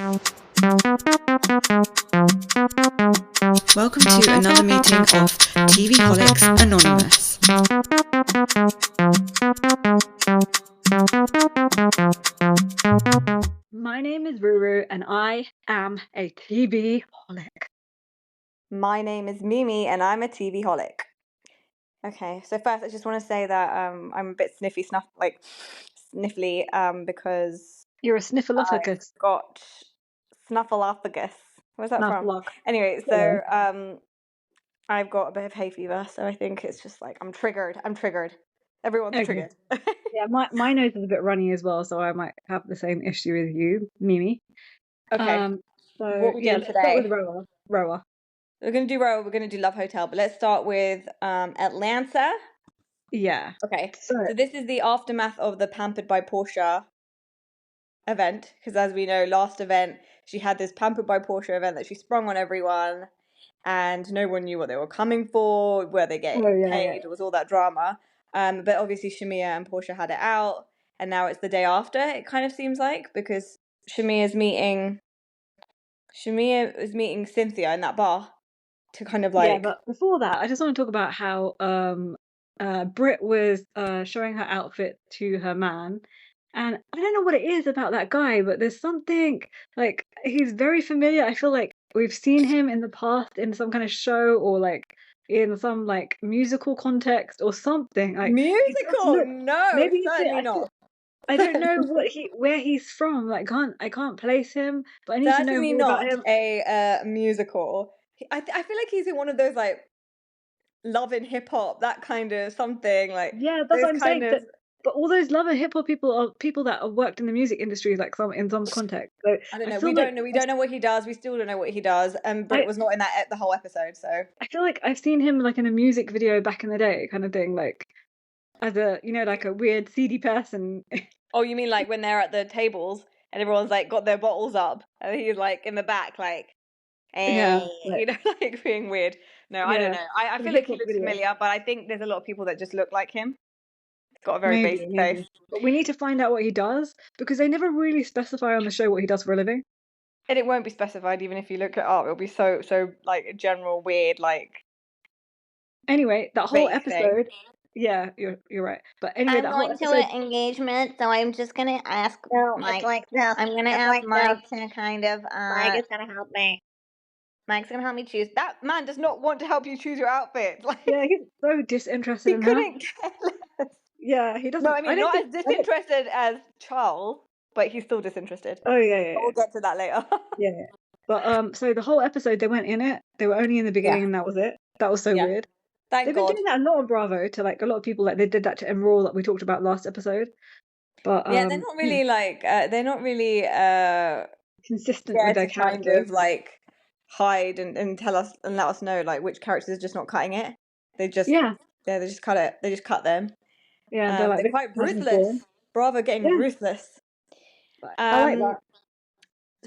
Welcome to another meeting of TVholics Anonymous. My name is Ruru and I am a TVholic. My name is Mimi and I'm a TVholic. Okay, so first I just want to say that I'm a bit sniffly because You're a sniffleupagus. I've got snuffleupagus. Where's that from? Snuffleupagus. Anyway, so I've got a bit of hay fever, so I think it's just like I'm triggered. Everyone's Okay. triggered. Yeah, my nose is a bit runny as well, so I might have the same issue as you, Mimi. Okay. So what we yeah, doing let's today? start with RHOA. We're gonna do RHOA. We're gonna do Love Hotel, but let's start with Atlanta. Yeah. Okay. So this is the aftermath of the Pampered by Portia event, because as we know, last event she had this Pampered by Portia event that she sprung on everyone, and no one knew what they were coming for, were they getting paid. It was all that drama. But obviously Shamea and Portia had it out, and now it's the day after, it kind of seems like, because Shamea is meeting Cynthia in that bar to kind of like... Yeah, but before that, I just want to talk about how Brit was showing her outfit to her man, and I don't know what it is about that guy, but there's something, like, he's very familiar. I feel like we've seen him in the past in some kind of show, or like in some like musical context or something. Like musical? No, maybe certainly not. I don't know where he's from. Like, I can't place him, but I need to know more about him. A musical. I feel like he's in one of those like Love and Hip Hop, that kind of something, like... Yeah, that's what I'm saying. But all those Love and Hip Hop people are people that have worked in the music industry, like in some context. So I don't know. We don't know what he does. We still don't know what he does. And Brit was not in that the whole episode, so I feel like I've seen him like in a music video back in the day, kind of thing, like as a, you know, like a weird seedy person. Oh, you mean like when they're at the tables and everyone's like got their bottles up and he's like in the back, like, Yeah, you know, like being weird. No, I don't know. I feel like he looks familiar, but I think there's a lot of people that just look like him. He's got a very basic face. But we need to find out what he does, because they never really specify on the show what he does for a living. And it won't be specified even if you look it up. It'll be so like general, weird, like... Anyway, that whole episode... Yeah, you're right. But anyway, I'm going to an engagement, so I'm just gonna ask Mike. Like this. I'm gonna ask Mike to kind of. Mike is gonna help me. Mike's gonna help me choose. That man does not want to help you choose your outfit. Like, yeah, he's so disinterested in her. He couldn't care less. Yeah, he doesn't. No, I mean, not as disinterested as Charles, but he's still disinterested. Oh yeah. We'll get to that later. Yeah. But so the whole episode they went in it. They were only in the beginning, and that was it. That was so weird. They've been doing that a lot on Bravo to like a lot of people. Like they did that to Earl that we talked about last episode. But yeah, they're not really like they're not really consistent with their characters. Kind of like hide and tell us and let us know like which characters are just not cutting it. They just they just cut it. They just cut them. Yeah, they're quite ruthless. Bravo getting ruthless. I like that.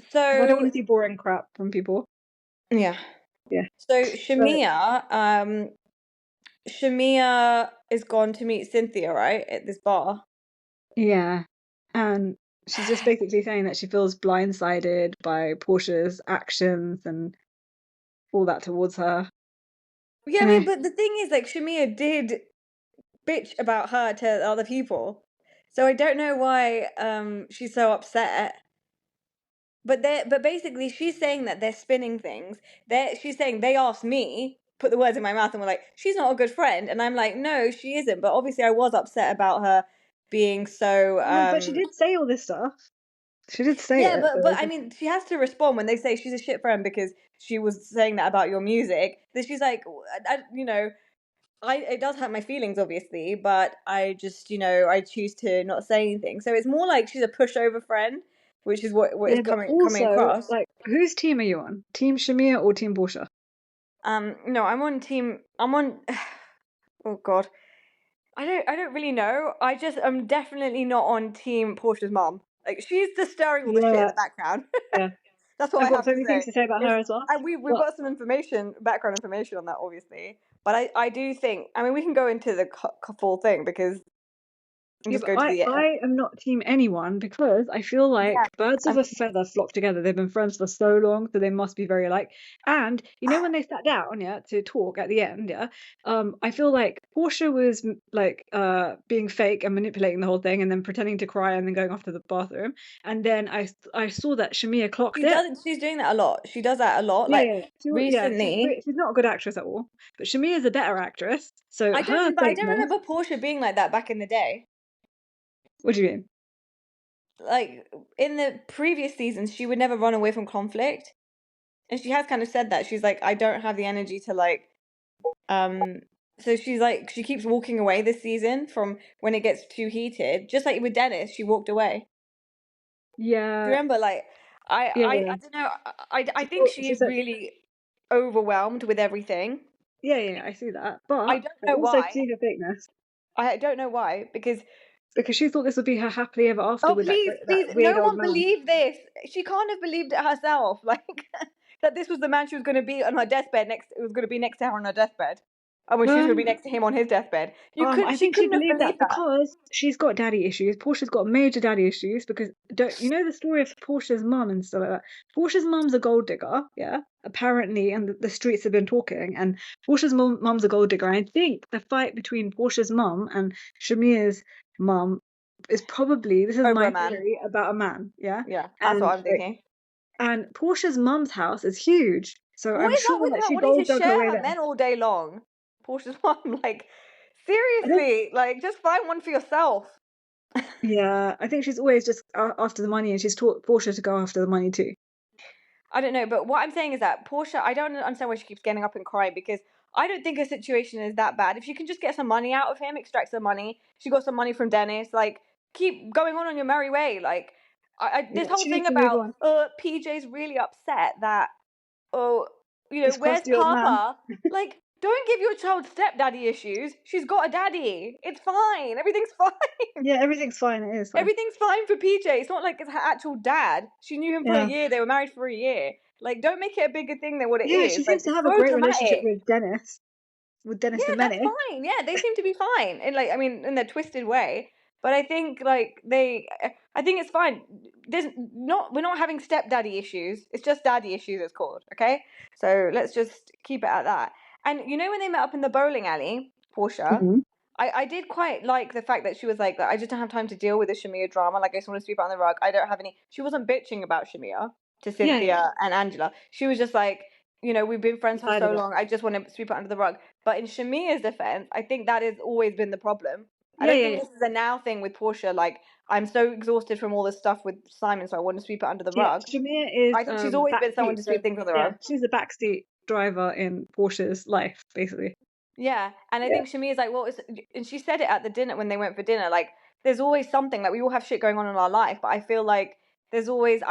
So I don't want to see boring crap from people. Yeah. So Shamea is gone to meet Cynthia, right, at this bar. Yeah, and she's just basically saying that she feels blindsided by Portia's actions and all that towards her. Yeah, I mean, but the thing is, like, Shamea did bitch about her to other people, so I don't know why she's so upset. But basically, she's saying that they're spinning things. She's saying they asked me, put the words in my mouth, and were like, she's not a good friend. And I'm like, no, she isn't. But obviously, I was upset about her being so... but she did say all this stuff. She did say it. Yeah, but I mean, she has to respond when they say she's a shit friend because she was saying that about your music. Then she's like, you know, it does hurt my feelings, obviously, but I just, you know, I choose to not say anything. So it's more like she's a pushover friend, which is what is coming across. Like, whose team are you on? Team Shamea or Team Portia? No, I'm on. Oh God, I don't really know. I'm definitely not on Team Portia's mom. Like, she's the stirring all the shit in the background. Yeah. That's what I've got so many things to say about her as well. And we've got some background information on that, obviously. But I do think, I mean, we can go into the full thing because and Yeah, just but go to the air. I am not team anyone because I feel like Yeah, birds of a feather flock together. They've been friends for so long, so they must be very alike. And you know when they sat down, yeah, to talk at the end, yeah, I feel like Portia was like being fake and manipulating the whole thing, and then pretending to cry and then going off to the bathroom. And then I saw that Shamea clocked she it. doesn't. She's doing that a lot. She does that a lot. Yeah, Like yeah, recently, she's not a good actress at all, but Shamea's a better actress. So I her don't. But I don't fakeness. remember Portia being like that back in the day. What do you mean? Like in the previous seasons, she would never run away from conflict, and she has kind of said that she's like, I don't have the energy to like, So she's like, she keeps walking away this season from when it gets too heated. Just like with Dennis, she walked away. Do you Yeah, remember? Like, yeah. I don't know. I She think thought, she she is said, really overwhelmed with everything. yeah, I see that, I but don't I know also why. see her fakeness I don't know why because because she thought this would be her happily ever after oh with please, that please, weird no old one man. believed this. She can't have believed it herself. Like that this was the man she was going to be on her deathbed next. It was going to be next to her on her deathbed. And when she was going to be Um, next to him on his deathbed, you couldn't. I She think she couldn't have believed that believed that. because she's got daddy issues. Portia's got major daddy issues because don't you know the story of Portia's mum and stuff like that? Portia's mum's a gold digger, yeah, apparently, and the streets have been talking. And Portia's mum's a gold digger. And I think the fight between Portia's mum and Shamea's mum is probably this is Over my a man. theory about a man, yeah. Yeah, that's And what I'm thinking. and Portia's mum's house is huge, so What I'm is up sure with that her she wanting to gold dug her share way her there. men all day long? Portia's mom, like, I think, seriously, like, just find one for yourself. yeah, I think she's always just after the money, and she's taught Portia to go after the money too. I don't know, but what I'm saying is that Portia, I don't understand why she keeps getting up and crying because I don't think her situation is that bad. If you can just get some money out of him, extract some money. She got some money from Dennis. Like, keep going on your merry way. Like, Yeah, this whole she needs thing to move about on. PJ's really upset that oh, This where's crusty old man. Papa? Like, don't give your child stepdaddy issues. She's got a daddy. It's fine. Everything's fine. Yeah, everything's fine. It is fine. Everything's fine for PJ. It's not like it's her actual dad. She knew him for a Yeah, year. They were married for a year. Like, don't make it a bigger thing than what it yeah. is. She Like, seems to it's have a so great relationship dramatic. with Dennis the Yeah, that's Menace. fine. Yeah, they seem to be fine. And like, I mean, in their twisted way. But I think like I think it's fine. We're not having stepdaddy issues. It's just daddy issues. It's called. Okay, so let's just keep it at that. And when they met up in the bowling alley, Portia, Mhm. I did quite like the fact that she was like, I just don't have time to deal with the Shamea drama. Like, I just want to sweep it on the rug. I don't have any. She wasn't bitching about Shamea to Yeah, Cynthia and Angela. She was just like, we've been friends for tired so of it. long. I just want to sweep it under the rug. But in Shamea's defense, I think that has always been the problem. I don't think this is a now thing with Portia. Like, I'm so exhausted from all this stuff with Simon, so I want to sweep it under the Yeah, rug. Shamea is I think she's always been someone backseat. to So sweep things on the yeah, rug. she's the backseat driver in Portia's life, basically. Yeah, and I Yeah. think Shamea's like, well, and she said it at the dinner when they went for dinner. Like, there's always something. Like, we all have shit going on in our life, but I feel like I've always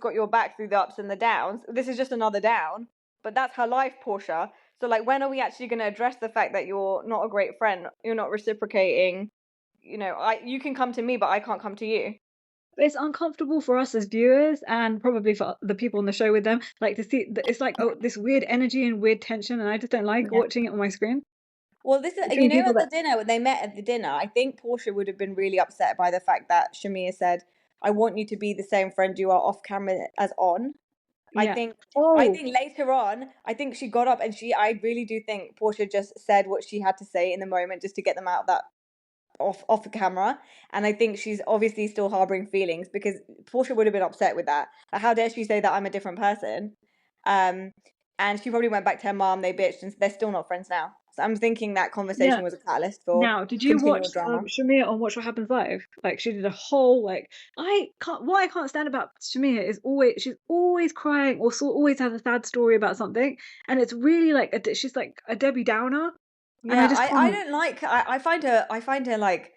got your back through the ups and the downs. This is just another down, but that's her life, Portia. So, like, when are we actually going to address the fact that you're not a great friend? You're not reciprocating. You can come to me, but I can't come to you. It's uncomfortable for us as viewers and probably for the people on the show with them, like to see it's like this weird energy and weird tension, and I just don't like Yeah. watching it on my screen. Well, this is, Between people at the that dinner, when they met at the dinner, I think Portia would have been really upset by the fact that Shamea said, I want you to be the same friend you are off camera as on. I yeah. think Oh, later on, I think she got up and I really do think Portia just said what she had to say in the moment just to get them out of that off the camera. And I think she's obviously still harboring feelings because Portia would have been upset with that. Like, how dare she say that I'm a different person? And she probably went back to her mom, they bitched, and they're still not friends now. So I'm thinking that conversation yeah. was a catalyst for Now, did you watch continual drama. Shamea on Watch What Happens Live? Like she did a whole like what I can't stand about Shamea is she's always crying or always has a sad story about something, and it's really like she's like a Debbie Downer. And I Yeah, just I can't. don't like. I find her like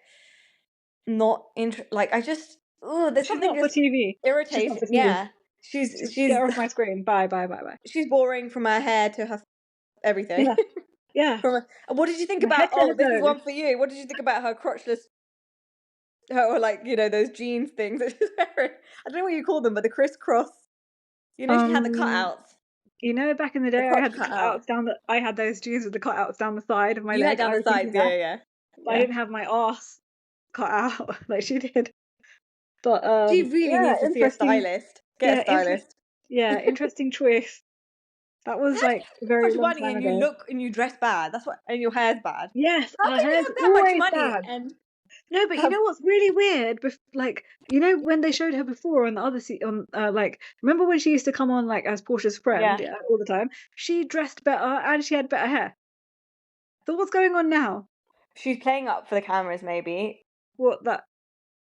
not like I just there's She's something not for just TV. She's not irritating. for TV. Yeah, she's Get her off my screen. Bye. she's boring from her hair to her everything. Yeah, yeah. What did you think From about? head to Oh, this is toe. one for you. What did you think about her crotchless? Or like those jeans things that she's wearing. I don't know what you call them, but the crisscross. She had the cutouts. Back in the The day, I crotch had the cutout. cutouts I had those jeans with the cutouts down the side of my You had leg. down I the was thinking sides, that, yeah. but I didn't have my arse cut out like she did. But She really yeah, needs to see a interesting. stylist. Get a stylist. Interesting choice. That was How do like you a have very so much long money time and you ago. look and you dress bad? That's what, and your hair's bad. Yes, How her can you hair's have that much always money bad. and No, but you know what's really weird? Like, you know, when they showed her before on the other like, remember when she used to come on like as Portia's friend all the time? She dressed better and she had better hair. So what's going on now? she's playing up for the cameras, maybe? What that?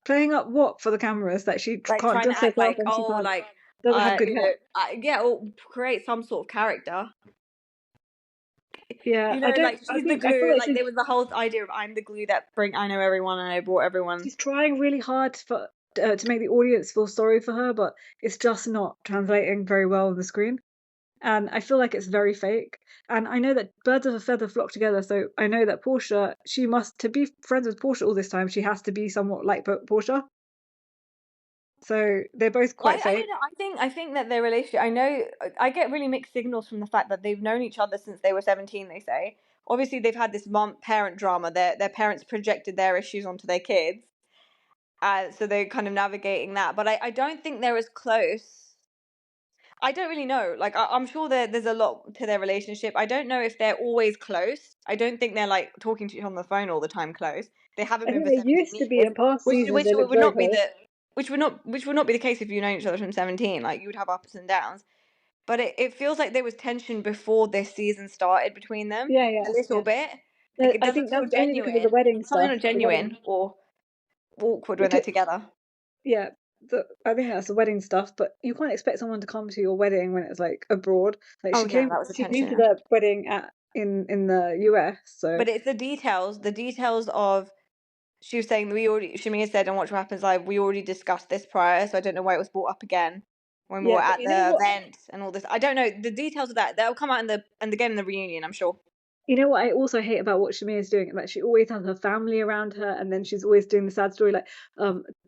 Playing up what for the cameras that she Like can't trying to dress act herself like, and she oh, can't like, doesn't have good you hair. know, or create some sort of character. Yeah, You know, like she's the I feel glue. like Like there was the whole idea of I'm the glue that I know everyone and I brought everyone. she's trying really hard for to make the audience feel sorry for her, but it's just not translating very well on the screen. And I feel like it's very fake. And I know that birds of a feather flock together, so I know that Portia, she must, to be friends with Portia all this time, she has to be somewhat like Portia. So they're both quite I don't fake. know. I think that their relationship. I know. I get really mixed signals from the fact that they've known each other since they were 17. They say. Obviously, they've had this mom-parent drama. Their parents projected their issues onto their kids, so they're kind of navigating that. But I don't think they're as close. I don't really know. Like I'm sure there's a lot to their relationship. I don't know if they're always close. I don't think they're like talking to each other on the phone all the time close. They haven't I been think for they 17 used to be years, in past which seasons, which they looked would very not be close. which would not be the case if you know each other from 17. Like you would have ups and downs. But it feels like there was tension before this season started between them a little bit. Like it I doesn't think feel that's only because of the genuine. wedding It's something stuff. not genuine or awkward when they're Because, together. yeah, I think that's the wedding stuff, but you can't expect someone to come to your wedding when it's like abroad. Like Oh yeah, that was she came to attention. the wedding in the US, so But it's the details of she was saying Shamea said on Watch What Happens Live, we already discussed this prior, so I don't know why it was brought up again when we yeah, were but at you know the what? event and all this. I don't know the details of that. They'll come out again in the reunion, I'm sure. You know what I also hate about what Shamea is doing? Like she always has her family around her, and then she's always doing the sad story, like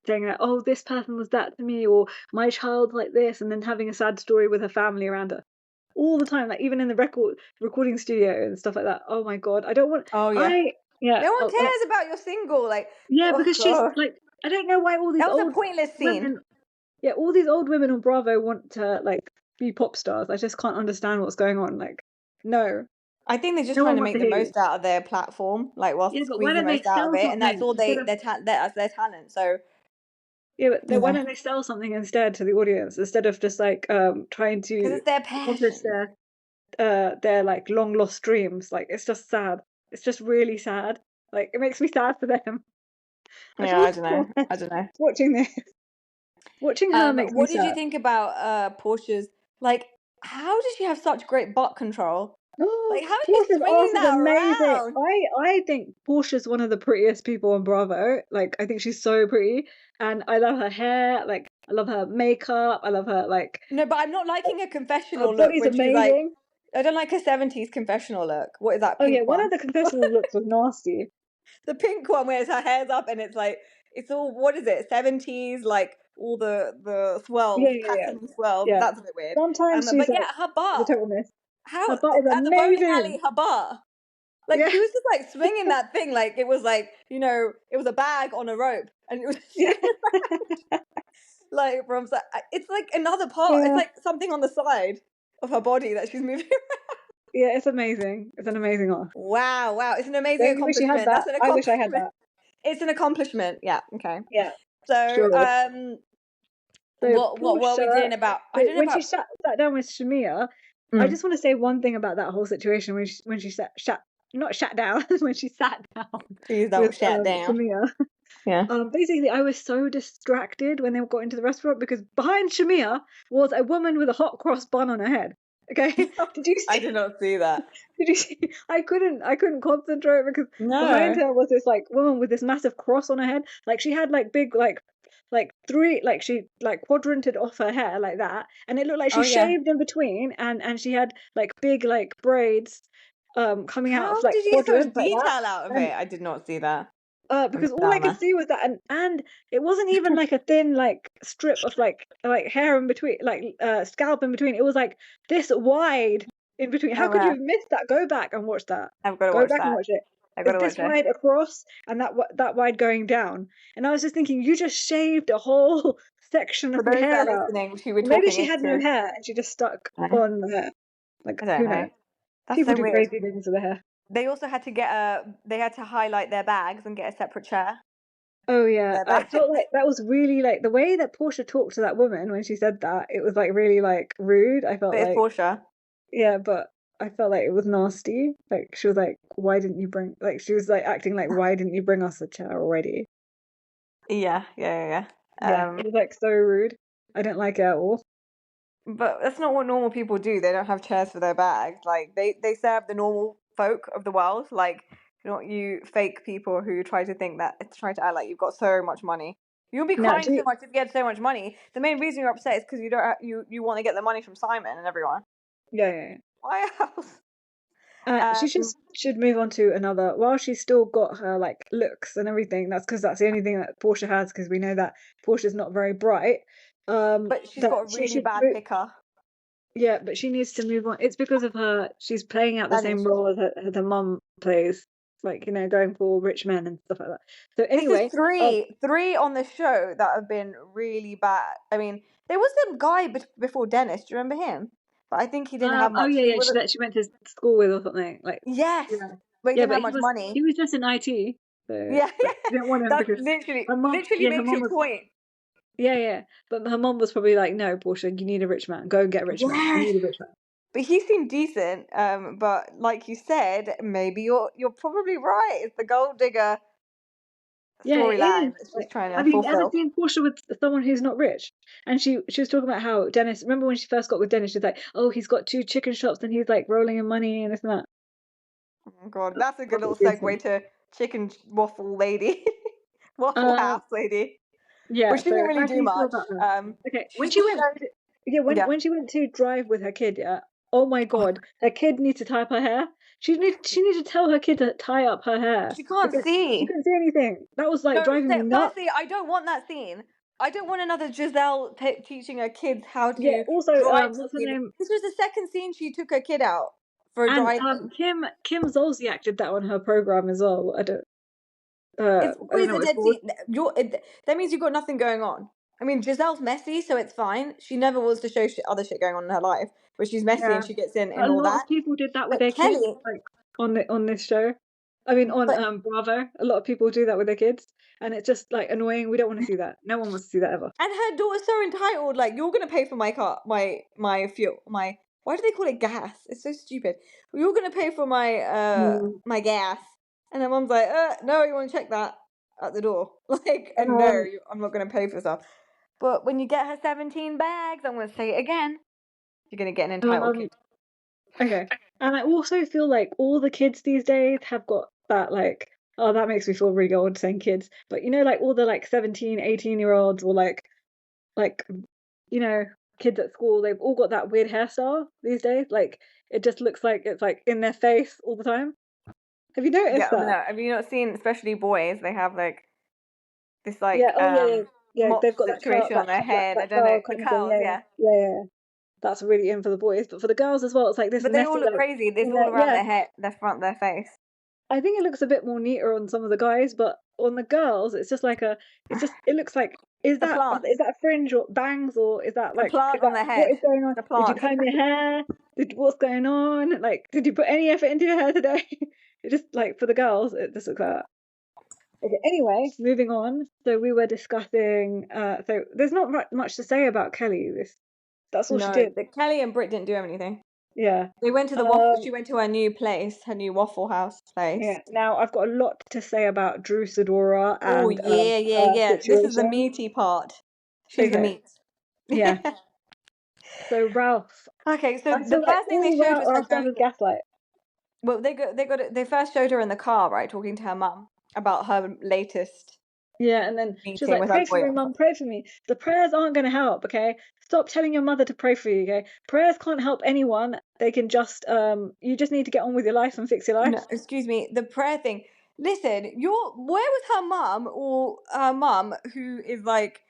saying that, oh, this person was that to me, or my child like this, and then having a sad story with her family around her all the time, like even in the recording studio and stuff like that. Oh my god, I don't want. Oh yeah. Yeah, No one cares about your single, like yeah, oh because she's god. like, I don't know why all these That was a old pointless scene. women, yeah, all these old women on Bravo want to like be pop stars. I just can't understand what's going on. Like, no. I think they're just No trying one to wants make to the hear you. most out of their platform, like whilst Yeah, but why squeeze the don't they most out of sell it, and that's something all instead of that's their talent. So yeah, but you why know, don't they sell something instead to the audience instead of just like trying because to it's their accomplish passion. their like long lost dreams? Like it's just sad. It's just really sad. Like it makes me sad for them. Yeah, I don't know. I don't know. Watching this, watching her makes me What did you sad. think about Portia's? Like, how does she have such great butt control? Oh, Like, how is she Portia's swinging ass is that amazing. around? I think Portia's one of the prettiest people on Bravo. Like I think she's so pretty, and I love her hair. Like I love her makeup. I love her like No, but I'm not liking a her confessional look body's when she's like, amazing. I don't like a 70s confessional look. What is that Oh yeah, pink one one? of the confessional looks was nasty. The pink one where her hair's up and it's like, it's all, what is it, 70s, like all the swirls, Yeah. patterny swirls. Yeah. That's a bit weird. Sometimes she's But like yeah, her the butt. total miss. How, Her butt is at the bowling alley, amazing. her butt. Like Yeah. she was just like swinging that thing like it was like, you know, it was a bag on a rope and it was Yeah. like from it's like another part. It's Yeah. like something on the side of her body that she's moving around. Yeah, it's amazing. It's an amazing art. Wow, it's an amazing Don't you wish you had accomplishment. that? That's an I wish I had accomplishment. that. It's an accomplishment. Yeah, okay. Yeah. So Sure. So what were we doing about? I don't know when about. she sat down with Shamea, I just want to say one thing about that whole situation when she sat down when she sat down Please don't with shut down. Shamea. Yeah. Basically, I was so distracted when they got into the restaurant because behind Shamea was a woman with a hot cross bun on her head. Okay, did you see? I did not see that. Did you see? I couldn't concentrate because behind No. her was this like woman with this massive cross on her head. Like she had like big like three like she like quadranted off her hair like that, and it looked like she Oh, yeah. shaved in between, and she had like big like braids coming out How of like did you get so much quadrants like detail that. out of And it? I did not see that. because all I could see was that, and it wasn't even like a thin like strip of like hair in between, like scalp in between. It was like this wide in between. How could you have missed that? Go back and watch that. I've got to Go watch back that. and watch it. I gotta It's this watch it. wide across and that wide going down. And I was just thinking, you just shaved a whole section For of your those that hair are out. listening, who we're Maybe talking she had no into, hair and she just stuck I on the hair. Like, don't who know. knows? That's People so do weird. crazy things with their hair. They also had to they had to highlight their bags and get a separate chair. Oh yeah, Their I bag. felt like that was really like the way that Portia talked to that woman when she said that. It was like really like rude. I felt But it's like Portia. yeah, but I felt like it was nasty. Like she was like, "Why didn't you bring?" Like she was like acting like, "Why didn't you bring us a chair already?" Yeah. Yeah, it was like so rude. I didn't like it at all. But that's not what normal people do. They don't have chairs for their bags. Like they serve the normal folk of the world. Like not you fake people who try to act like you've got so much money. You'll be Now, crying so much if you had so much money. The main reason you're upset is because you don't you want to get the money from Simon and everyone. yeah. Why else? She should move on to another. While she's still got her like looks and everything, that's because that's the only thing that Portia has. Because we know that Portia's not very bright. But she's That got a she really should bad picker. Yeah, but she needs to move on. It's because of her. She's playing out the Daddy same issues. role as her mum plays, like going for rich men and stuff like that. So This anyway, is three on the show that have been really bad. I mean, there was some guy before Dennis. Do you remember him? But I think he didn't have oh much. yeah, He yeah, was she went to school with or something. Like yes, yeah, but he yeah, didn't but have much money. he was just in IT, so Yeah, but she didn't want him that's because her mum, literally her makes mum your was point. yeah, but her mum was probably like, no, Portia, you need a rich man. Go and get a rich man. You Yes, need a rich man. but he seemed decent. But like you said, maybe you're probably right. It's the gold digger Yeah, it storyline is. that she's Like, trying have to you ever fulfill. seen Portia with someone who's not rich? And she was talking about how Dennis. Remember when she first got with Dennis? She's like, "Oh, he's got 2 chicken shops and he's like rolling in money and this and that." Oh God, that's a good That's little what she was saying. segue to chicken waffle lady, waffle Um, house lady. yeah. But she didn't So really how do do you feel much. about her? Okay, She when she just went, showed. yeah, Yeah. when she went to drive with her kid, yeah. Oh my God, her kid needs to tie up her hair. She needs to tell her kid to tie up her hair She can't because she see. couldn't see anything. That was like No, driving me nuts. firstly, I don't want that scene. I don't want another Giselle teaching her kids how Yeah. to Also, drive what's her properly. name? This was the second scene she took her kid out for And driving. Kim Zolciak did that on her program as well. It's I don't always know a what it's dead called. scene. That means you've got nothing going on. I mean, Giselle's messy, so it's fine. She never wants to show other shit going on in her life, but she's messy Yeah, and she gets in a and all lot that. of people did that with But their kids, Kelly, like on this show. I mean, on but Bravo, a lot of people do that with their kids, and it's just like annoying. We don't want to see that. No one wants to see that ever. and her daughter's so entitled. Like, you're gonna pay for my car, my fuel, my why do they call it gas? It's so stupid. You're gonna pay for my Mm. my gas, and her mum's like, no, you want to check that at the door, like, and no, Um, I'm not gonna pay for stuff. But when you get her 17 bags, I'm gonna say it again, you're gonna get an entitled um, kid. okay. And I also feel like all the kids these days have got that like, oh, that makes me feel really old saying kids, but like all the like 17, 18-year-olds or like kids at school, they've all got that weird hairstyle these days. Like it just looks like it's like in their face all the time. Have you noticed Yeah, I mean, that? have you not seen, especially boys? They have like this Yeah, like oh yeah. mop They've got that curl, situation on their head. I that don't know, curl the kind of thing. curls, Yeah, yeah. yeah. That's really in for the boys, but for the girls as well, it's like this But they all messy look like crazy. It's in all the around their head, their front, their face. I think it looks a bit more neater on some of the guys, but on the girls, it's just like it looks like The plant, is that a fringe or bangs or the plant on their what head, is going on? the Did you plant. comb your hair? What's going on? Like, did you put any effort into your hair today? It just like for the girls, it just looks like that. Okay, anyway, moving on. So we were discussing. So there's not much to say about Kelly. That's all she No, did. Kelly and Brit didn't do anything. Yeah. They went to the waffle. She went to her new place, her new Waffle House place. Yeah. Now I've got a lot to say about Drew Sidora Oh and her yeah. This is the situation. meaty part. She's the Okay. meat. Yeah. So Ralph, Okay, so I the feel like first thing they all showed was her Ralph does going. is gaslight. Well, they first showed her in the car, right, talking to her mum about her latest Yeah, and then she was meeting like, with her "Pray for me, lawyer. mum. Pray for me." The prayers aren't going to help. Okay, stop telling your mother to pray for you. Okay, prayers can't help anyone. They can just you just need to get on with your life and fix your No, life. excuse me, the prayer thing. Listen, where was her mum or her mum who is like,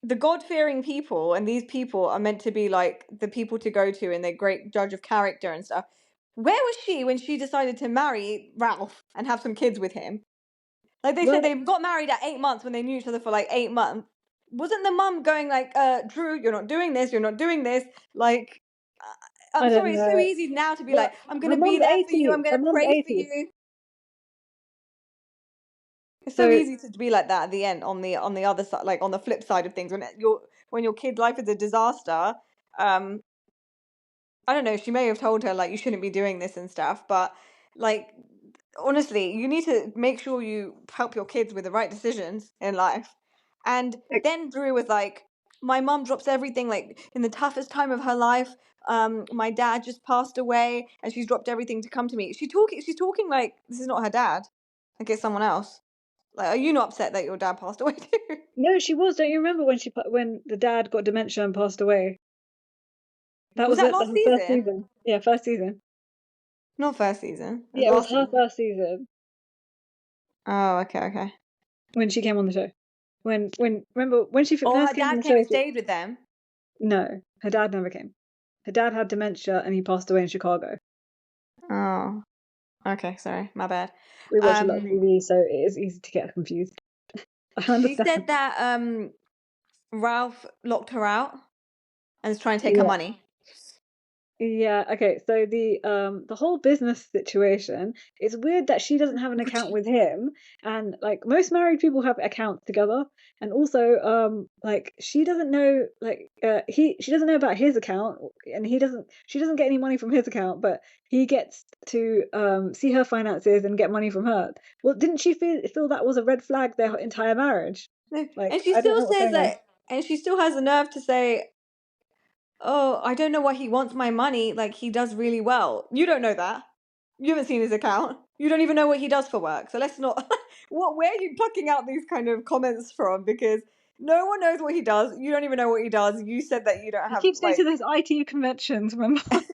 the God-fearing people, and these people are meant to be like the people to go to and they're great judge of character and stuff. Where was she when she decided to marry Ralph and have some kids with him? Like they said, they got married at 8 months when they knew each other for like 8 months. Wasn't the mum going like, Drew, you're not doing this, you're not doing this? Like, I'm sorry, it's so easy now to be like, I'm going to be there for you, I'm going to pray for you. It's so easy to be like that at the end on the other side, like on the flip side of things, when your kid's life is a disaster. I don't know, she may have told her like you shouldn't be doing this and stuff, but like honestly, you need to make sure you help your kids with the right decisions in life. And then Drew was like, my mum drops everything like in the toughest time of her life. My dad just passed away and she's dropped everything to come to me. She's talking like this is not her dad, like it's someone else. Like, are you not upset that your dad passed away too? No, she was. Don't you remember when the dad got dementia and passed away? That was that it. last That was first season. Yeah, first season. Not first season. Yeah, it was her first season. Oh, okay. When she came on the show. Remember when she first her came on dad the came show, and stayed with them? No, her dad never came. Her dad had dementia and he passed away in Chicago. Oh, okay. Sorry, my bad. We watch a lot of TV, so it is easy to get confused. I understand. She said that Ralph locked her out and is trying to take her money. Yeah, okay, so the whole business situation, it's weird that she doesn't have an account with him, and like most married people have accounts together, and also like she doesn't know she doesn't know about his account, and she doesn't get any money from his account, but he gets to see her finances and get money from her. Well, didn't she feel that was a red flag their entire marriage? Like, and she I don't still know what's says going on. that, and she still has the nerve to say, oh, I don't know why he wants my money. Like, he does really well. You don't know that. You haven't seen his account. You don't even know what he does for work. So let's not. Where are you plucking out these kind of comments from? Because no one knows what he does. You don't even know what he does. You said that you don't have. He keeps going to those IT conventions, remember? I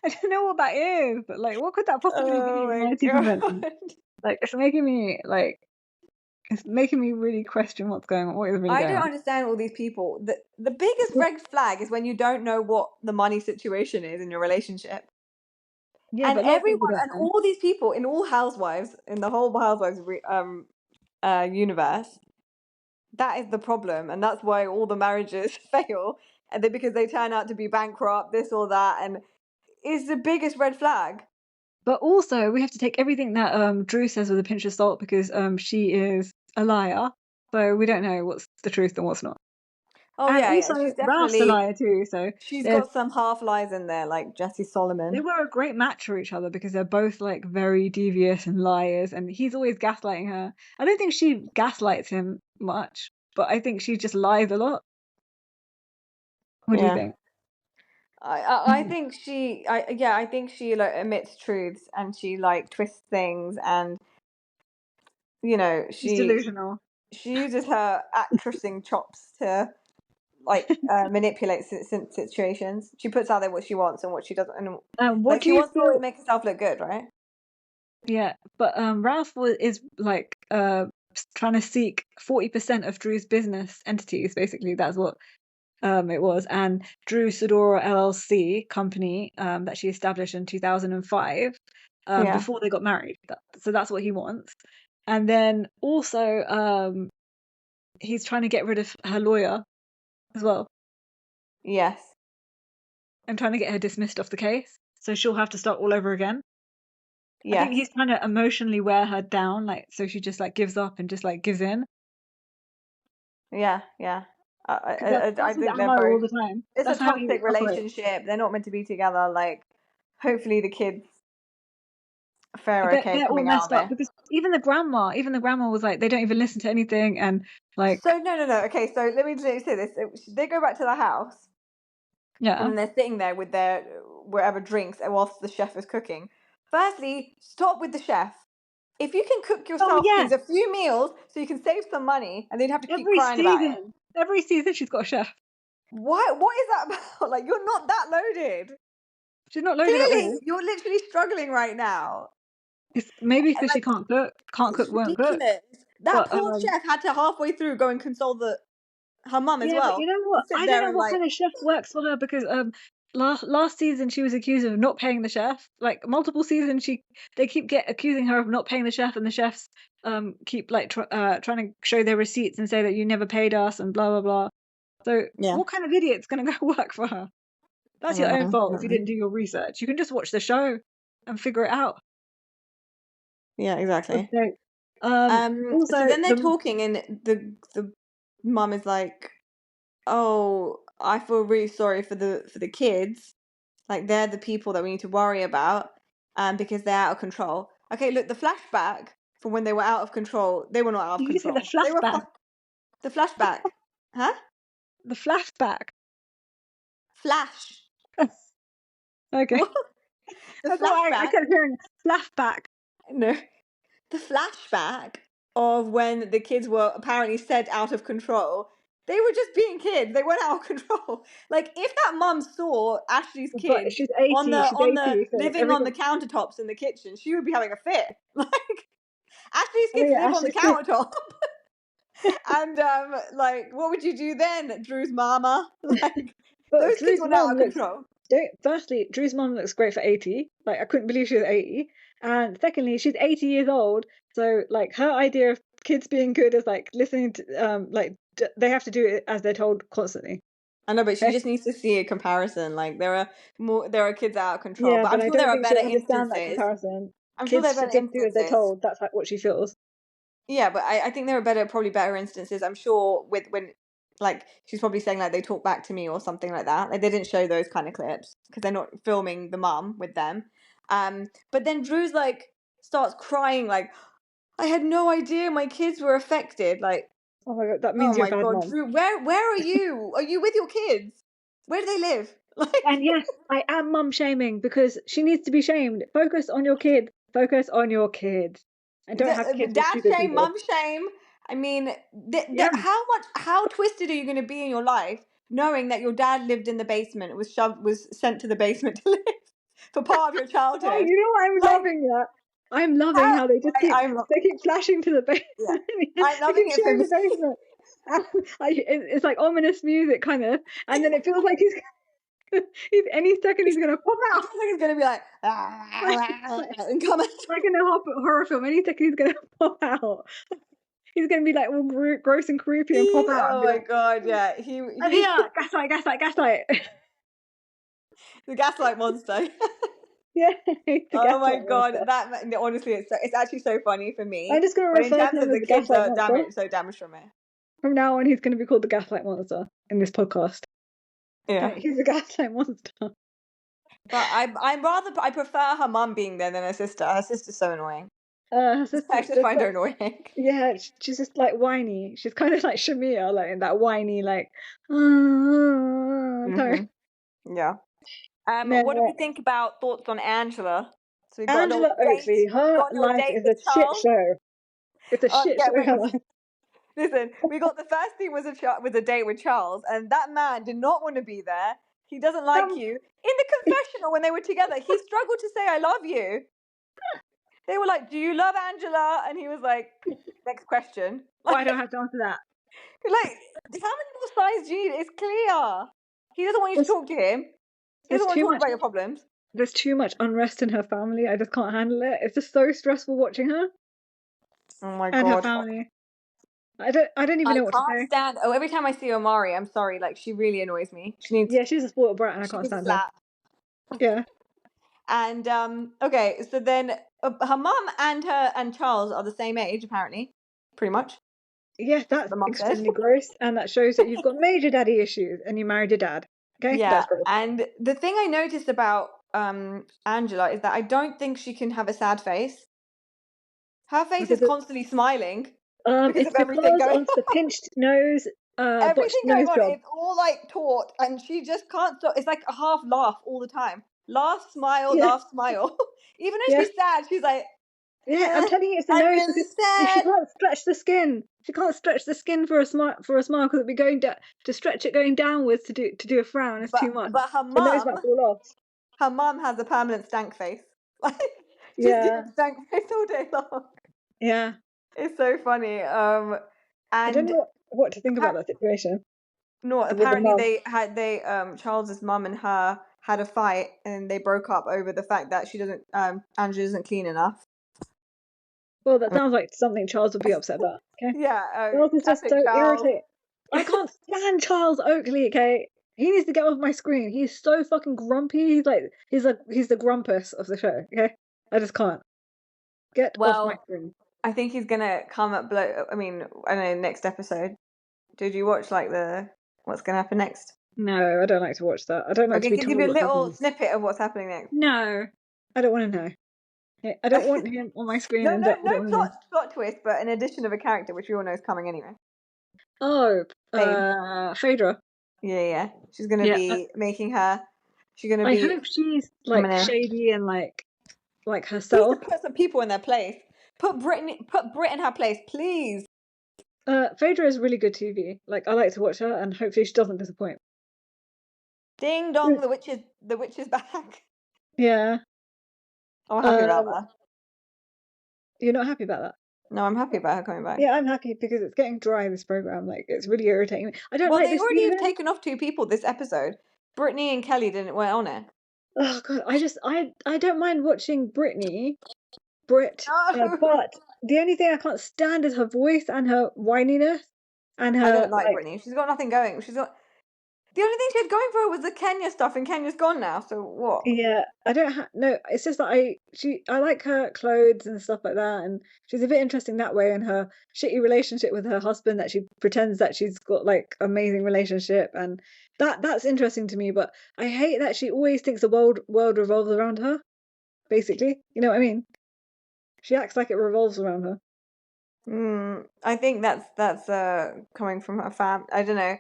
don't know what that is, but like, what could that possibly be? An IT convention? Like, it's making me really question what's going on. What is really going on? I don't understand all these people. The biggest red flag is when you don't know what the money situation is in your relationship. Yeah, and but everyone and all these people in all housewives, in the whole housewives universe, that is the problem, and that's why all the marriages fail, and because they turn out to be bankrupt, this or that, and is the biggest red flag. But also, we have to take everything that Drew says with a pinch of salt, because she is a liar, so we don't know what's the truth and what's not. Oh, and yeah, also, she's Ralph's a definitely liar too, so she's got some half lies in there, like Jesse Solomon. they were a great match for each other because they're both like very devious and liars, and he's always gaslighting her. I don't think she gaslights him much, but I think she just lies a lot. What do you think? I think I think she like omits truths, and she like twists things, and you know She's delusional. She uses her actressing chops to like manipulate situations. She puts out there what she wants and what she doesn't, and what like do she you wants to always make herself look good, right? Yeah, but Ralph is like trying to seek 40% of Drew's business entities. Basically, that's what it was. And Drew Sidora LLC company that she established in 2005 before they got married. So that's what he wants. And then also he's trying to get rid of her lawyer as well. Yes. And trying to get her dismissed off the case, so she'll have to start all over again. Yes. I think he's trying to emotionally wear her down, like, so she just like gives up and just like gives in. Yeah. I think they're both all the time. It's a toxic relationship. They're not meant to be together. Like, hopefully the kids fare okay they're all coming messed out of up it. because even the grandma was like, they don't even listen to anything, and like. So no. Okay, so let me say this. They go back to the house. Yeah. And then they're sitting there with their wherever drinks whilst the chef is cooking. Firstly, stop with the chef. If you can cook yourself these a few meals so you can save some money, and then have to keep crying about it. Every season she's got a chef. What is that about? Like, you're not that loaded. She's not loaded at all. You're literally struggling right now. It's maybe because she can't cook, won't cook. That poor chef had to halfway through go and console her mum as well. But you know what? I don't know what kind of chef works for her, because last season she was accused of not paying the chef. Like multiple seasons, they keep accusing her of not paying the chef, and the chefs keep like trying to show their receipts and say that you never paid us and blah blah blah. So Yeah. what kind of idiot's gonna go work for her? That's your own fault if you didn't do your research. You can just watch the show and figure it out. Yeah, exactly. Okay. So Also, then they're talking, and the mum is like, "Oh, I feel really sorry for the kids. Like they're the people that we need to worry about, because they're out of control." Okay, look, the flashback from when they were out of control, they were not out of you say the control. They were flashback. the flashback, huh? The flashback. Flash. Okay. What? The That's why I flashback. kept hearing flashback. No, the flashback of when the kids were apparently said out of control. They were just being kids. They weren't out of control. Like if that mum saw Ashley's But kids she's 80. on the She's 80. So living on the countertops in the kitchen, she would be having a fit. Like Ashley's Oh kids yeah, live on the Ashley's kids. countertop. And like what would you do then, Drew's mama? Like But those kids Drew's were not out mom of looks. control. Firstly, Drew's mom looks great for 80. Like I couldn't believe she was 80. And secondly, she's 80 years old. So like her idea of kids being good is like listening to they have to do it as they're told constantly. I know, but she Okay? just needs to see a comparison. Like there are kids out of control, Yeah, but but I'm I sure don't there are think she'll better understand that instances. comparison. I'm sure there Kids are should better just do as they're instances. told. That's like what she feels. Yeah, but I think there are probably better instances. I'm sure when like she's probably saying like they talk back to me or something like that. Like they didn't show those kind of clips because they're not filming the mum with them. But then Drew's like starts crying like I had no idea my kids were affected. Like Oh my god, that oh means you're a my bad god, mom. Drew, where are you? Are you with your kids? Where do they live? Like And yes, I am mum shaming because she needs to be shamed. Focus on your kid. Focus on your kids. And don't have kids with dad stupid shame, people. mum shame. I mean, Yeah. how twisted are you going to be in your life, knowing that your dad lived in the basement, was sent to the basement to live for part of your Oh, childhood? you know what I'm Like, loving that? I'm loving how they just they keep flashing to the yeah, basement. I'm They loving keep it for showing me. the basement. It's like ominous music kind of, and then it feels like he's any second he's gonna pop It out. feels like he's going to be like and come out. Like in a horror film, any second he's gonna pop out. He's gonna be like all gross and creepy and pop out and Oh be my like, god, yeah, "I'm here, gaslight." the gaslight monster. Yeah, he's the Oh my gaslight god, monster. honestly, it's actually so funny for me. I'm just gonna But in refer to terms him of as the the kids gaslight are monster. damaged from it. From now on, he's gonna be called the gaslight monster in this podcast. Yeah. Okay, he's the gaslight monster. But I prefer her mum being there than her sister. Her sister's so annoying. Her I sister's just find her like, annoying. yeah, she's just like whiny. She's kind of like Shamea, like in that whiny, like. Tone. Yeah. No, What do we think about thoughts on Angela? So we got a little Angela date. Oakley, her Got a little life date is with a shit Charles. show. It's a shit show. Her life. Listen, we got the first thing was a date with Charles, and that man did not want to be there. He doesn't like you. In the confessional when they were together, he struggled to say "I love you." They were like, "Do you love Angela?" And he was like, "Next question." Why do I have to answer that? Like, how many more signs do you need? It's clear. He doesn't want you to talk to him. He doesn't want to talk about your problems. There's too much unrest in her family. I just can't handle it. It's just so stressful watching her. Oh my and god. her family. I don't even know what to say. Stand. Oh, every time I see Omari, I'm sorry. Like she really annoys me. She needs. Yeah, she's a spoiled brat, and I can't stand her. Yeah. And okay, so then her mum and Charles are the same age apparently, pretty much. Yes, that's extremely gross, and that shows that you've got major daddy issues, and you married your dad. Okay. Yeah. That's gross. And the thing I noticed about Angela is that I don't think she can have a sad face. Her face is constantly smiling. It's because of the pinched nose, everything going on. job. It's all like taut, and she just can't stop. It's like a half laugh all the time. Laugh, smile, laugh, smile. Even when she's sad, she's like, yeah, I'm telling you, it's the I'm nose. really Because she sad. can't stretch the skin. She can't stretch the skin for a smile because it'd be going to stretch it going downwards to do a frown. It's too much. But her The nose might fall off. Her mum has a permanent stank face. Like she's doing stank face all day long. Yeah. It's so funny. And I don't know what to think about that situation. No, apparently Charles's mum and her had a fight and they broke up over the fact that Angela isn't clean enough. Well, that sounds like something Charles would be upset about. Okay. Yeah, Charles is just classic so Charles. irritating. I can't stand Charles Oakley. Okay, he needs to get off my screen. He's so fucking grumpy. He's the grumpus of the show. Okay, I just can't get off my screen. I think he's gonna come up I don't know, next episode. Did you watch what's gonna happen next? No, I don't like to watch that. I don't like to be told give you a what's little happening. snippet of what's happening next. No, I don't want to know. I don't want him on my screen. No plot twist, but an addition of a character which we all know is coming anyway. Oh, Phaedra. Yeah. She's gonna be making her. She's gonna be. I hope she's like shady and like herself. Please put some people in their place. Put Brit in her place, please. Phaedra is really good TV. Like, I like to watch her, and hopefully she doesn't disappoint. Ding dong, the witch is back. Yeah. I'm happy about that. You're not happy about that? No, I'm happy about her coming back. Yeah, I'm happy because it's getting dry, this program. Like, it's really irritating me. I don't like this. Well, they already have taken off 2 people this episode. Brittany and Kelly weren't on it. Oh god, I don't mind watching Brit, but the only thing I can't stand is her voice and her whininess and her. I don't like Brittany. She's got nothing going. The only thing she had going for her was the Kenya stuff, and Kenya's gone now. So what? Yeah, I don't no. It's just that I like her clothes and stuff like that, and she's a bit interesting that way. And her shitty relationship with her husband, that she pretends that she's got like amazing relationship, and that's interesting to me. But I hate that she always thinks the world revolves around her. Basically, you know what I mean? She acts like it revolves around her. I think that's coming from her family. I don't know.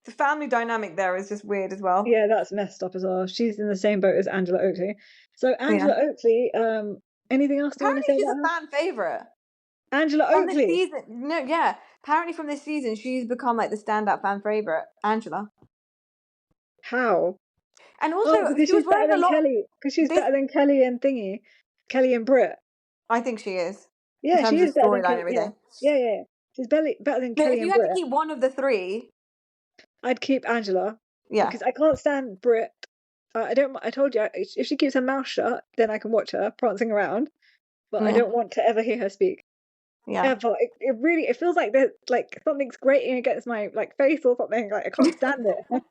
The family dynamic there is just weird as well. Yeah, that's messed up as well. She's in the same boat as Angela Oakley. So Angela Oakley, anything else you want to say about her? She's a fan favourite. Angela Oakley? Apparently from this season, she's become like the standout fan favourite. Angela. How? And also, because she's better than Kelly. Because she's better than Kelly and Thingy. Kelly and Brit. I think she is. Yeah, she is better than Kelly. Everything. Yeah. She's better than Kelly and Brit. If you had to keep one of the 3... I'd keep Angela. Yeah. Because I can't stand Brit. I told you, if she keeps her mouth shut, then I can watch her prancing around. But I don't want to ever hear her speak. Yeah. Ever. It feels like there's like something's grating against my like face or something. Like I can't stand it.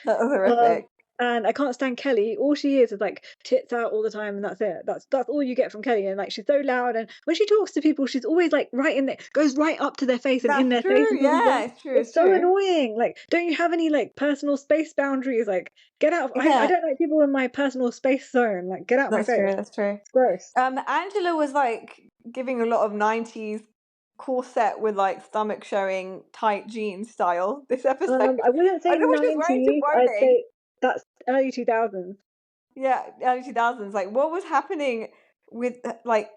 That was horrific. And I can't stand Kelly. All she is like tits out all the time, and that's it. That's all you get from Kelly. And like she's so loud, and when she talks to people, she's always like right in there, goes right up to their face and in their face. Yeah, it's true. It's so annoying. Like, don't you have any like personal space boundaries? Like, get out. I don't like people in my personal space zone. Like, get out my face. That's true. It's gross. Angela was like giving a lot of 90s corset with like stomach showing tight jeans style this episode. I wouldn't say 90s. I'd say that's early 2000s. Yeah, early 2000s. Like, what was happening with like?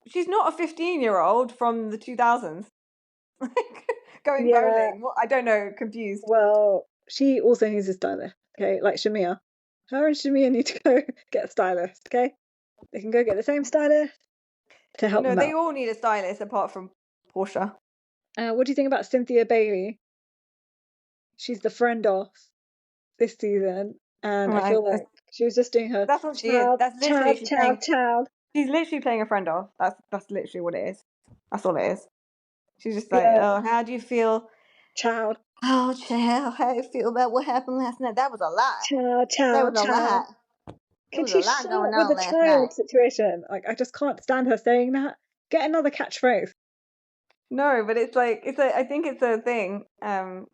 She's not a 15-year-old from the 2000s. Like going bowling. Well, I don't know. Confused. Well, she also needs a stylist. Okay, like Shamea. Her and Shamea need to go get a stylist. Okay, they can go get the same stylist to help them out. No, they all need a stylist apart from Portia. What do you think about Cynthia Bailey? She's the friend off this season, and I feel like she was just doing her. That's what she is. That's literally child. She's literally playing a friend off. That's literally what it is. That's all it is. She's just like, oh, how do you feel, child? Oh, child, how do you feel about what happened last night? That was a lot. Child. That was a lot. Can she shut up with the child situation? Like, I just can't stand her saying that. Get another catchphrase. No, but it's like I think it's a thing.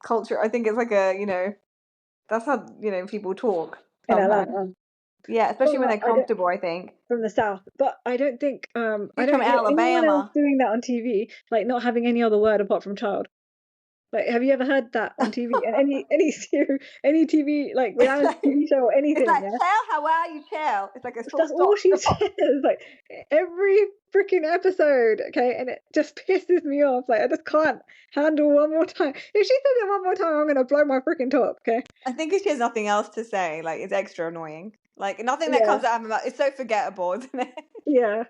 Culture. I think it's like a that's how people talk. In Atlanta. Yeah, especially when they're comfortable. I think from the South, but I don't think I don't from Alabama anyone else doing that on TV, like not having any other word apart from child. Like, have you ever heard that on TV? And any TV like reality TV show or anything? It's like, child, how are you, child? It's like that's all she says. Like every freaking episode, okay, and it just pisses me off. Like I just can't handle one more time. If she says it one more time, I'm gonna blow my freaking top. Okay. I think if she has nothing else to say, like it's extra annoying. Like nothing that comes out of her mouth. It's so forgettable, isn't it? Yeah.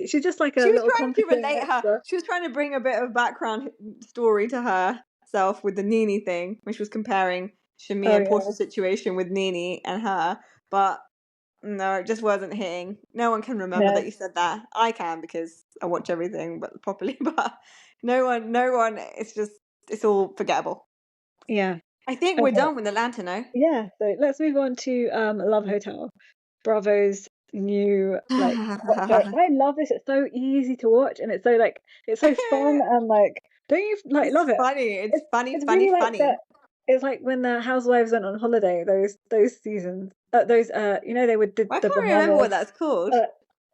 She's just like a little. She was trying to relate her. She was trying to bring a bit of background story to herself with the Nini thing, when she was comparing Shamea and Portia's situation with Nene and her, but no, it just wasn't hitting. No one can remember that you said that. I can because I watch everything but properly, but no one. It's all forgettable. Yeah. I think we're done with Atlanta now. Yeah, so let's move on to Love Hotel, Bravo's new hot show. I love this. It's so easy to watch, and it's so fun, and don't you love it? It's funny. It's really funny. that. It's like when the housewives went on holiday. Those seasons. They would did I the can't remember what that's called.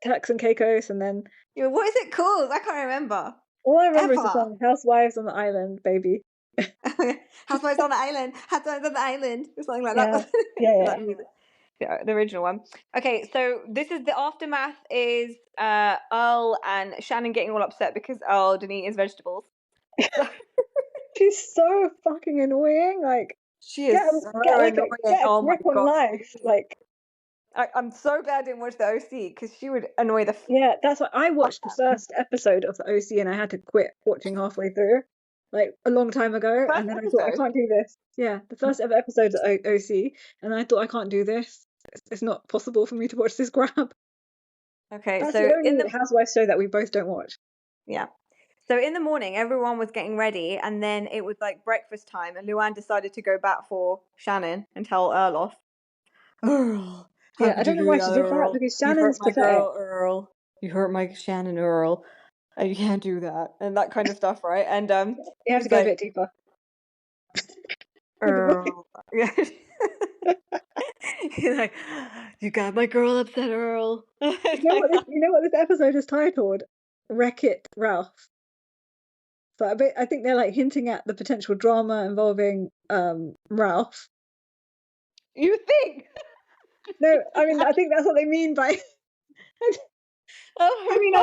Turks and Caicos, and then what is it called? I can't remember. All I remember is the song "Housewives on the Island," baby. Housewives on the Island. Housewives on the Island. Or something like that. Yeah. The original one. Okay, so this is the aftermath is Earl and Shannon getting all upset because Earl didn't eat his vegetables. She's so fucking annoying. She is so annoying. Oh my god! On life. I'm so glad I didn't watch the OC because she would annoy the. Yeah, that's why I watched the first episode of the OC and I had to quit watching halfway through, a long time ago. And then I thought I can't do this. Yeah, the first ever episode of OC, and I thought I can't do this. It's not possible for me to watch this crap. Okay, that's so the only Housewives show that we both don't watch. Yeah. So in the morning, everyone was getting ready, and then it was breakfast time, and LuAnn decided to go back for Shannon and tell Earl off. Earl, I don't know why she did that because Shannon's pathetic. Girl, Earl. You hurt my Shannon, Earl. You can't do that, and that kind of stuff, right? And you have to go a bit deeper. Earl, yeah. He's like, you got my girl upset, Earl. You know what this episode is titled? Wreck-It Ralph. So I think they're hinting at the potential drama involving Ralph. You think? No, I mean I think that's what they mean by. I mean I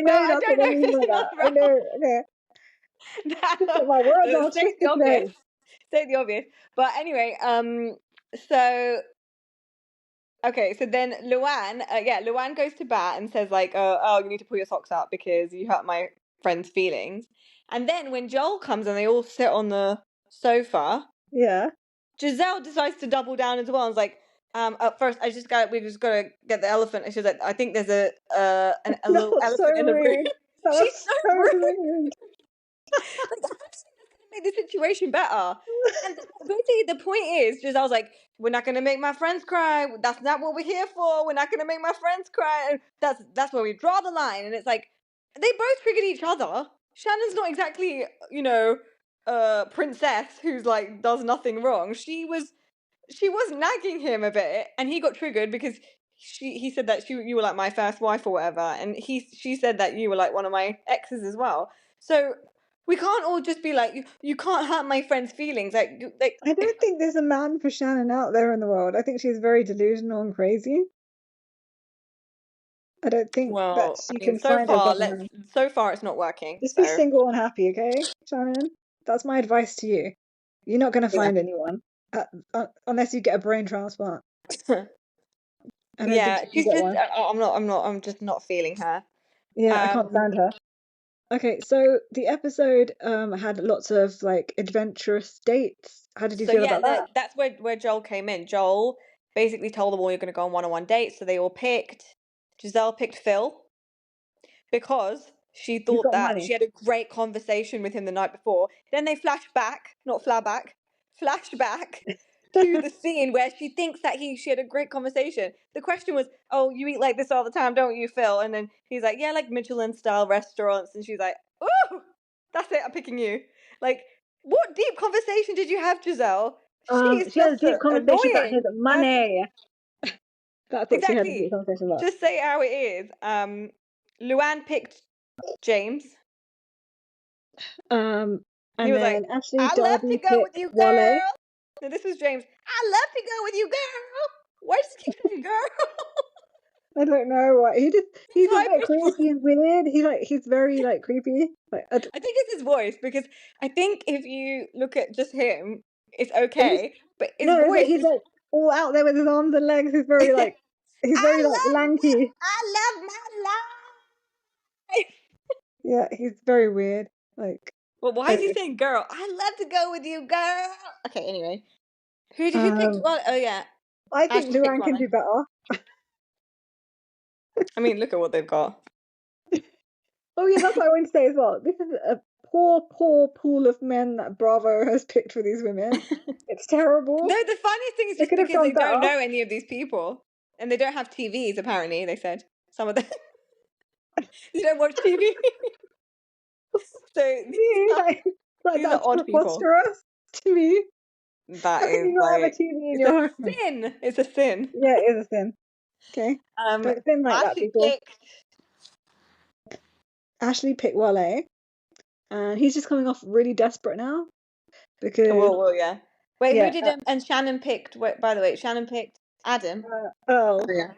know that's what they mean by that. I know. Okay. My words are State the obvious. State the obvious. But anyway, so. Okay, so then LuAnn goes to bat and says oh, you need to pull your socks up because you hurt my friend's feelings. And then when Joel comes and they all sit on the sofa, Giselle decides to double down as well. And is like, at first we just gotta get the elephant. And she's like, I think there's a little elephant in the room. She's so rude. Make the situation better. And basically the point is, Giselle's like, we're not gonna make my friends cry. That's not what we're here for. We're not gonna make my friends cry. And that's where we draw the line. And it's like they both triggered each other. Shannon's not exactly, princess who's does nothing wrong. She was nagging him a bit, and he got triggered because he said that you were my first wife or whatever, and she said that you were one of my exes as well. So we can't all just be you can't hurt my friend's feelings. I don't think there's a man for Shannon out there in the world. I think she's very delusional and crazy. I don't think that she can find so far it's not working. Just be single and happy, okay, Shannon? That's my advice to you. You're not going to find anyone unless you get a brain transplant. She's just. I'm just not feeling her. Yeah, I can't stand her. Okay, so the episode had lots of adventurous dates. How did you feel about that? That's where Joel came in. Joel basically told them all you're going to go on one-on-one dates, so they all picked. Giselle picked Phil because she thought that she had a great conversation with him the night before. Then they flash back to the scene where she thinks that she had a great conversation. The question was, oh, you eat like this all the time, don't you, Phil? And then he's like, yeah, Michelin-style restaurants. And she's like, oh, that's it, I'm picking you. What deep conversation did you have, Giselle? She had a deep conversation about his money. That's what exactly. She had a deep conversation about. Just say how it is. LuAnn picked James. And he was then Ashley I love to go with you, girl. Wale. No, this was James. I love to go with you, girl. Why does he keep saying girl? I don't know what he's a bit creepy and weird. He's very creepy. I think it's his voice because I think if you look at just him, it's okay. But his voice he's all out there with his arms and legs. He's very he's very lanky. I love my life. Yeah, he's very weird. Well, why is he saying girl? I love to go with you, girl. Okay, anyway. Who picked? Well, oh yeah, I think Ashley picked LuAnn can Wale. do better. I mean, look at what they've got. Oh yeah, that's what I want to say as well. This is a poor pool of men that Bravo has picked for these women. It's terrible. No, the funniest thing is They just could have because they done don't better. know any of these people, and they don't have TVs. Apparently, they said some of them. You don't watch TV, so these That's are odd people. preposterous to me. That How can is you not have a like TV in it's your a home? sin. It's a sin. Yeah, it is a sin. Okay, don't sin like that, Ashley people. picked. Ashley picked Wale, and he's just coming off really desperate now because Well, yeah. Wait, yeah, who did and Shannon picked? Wait, by the way, Shannon picked Adam. Earl. Oh, yeah.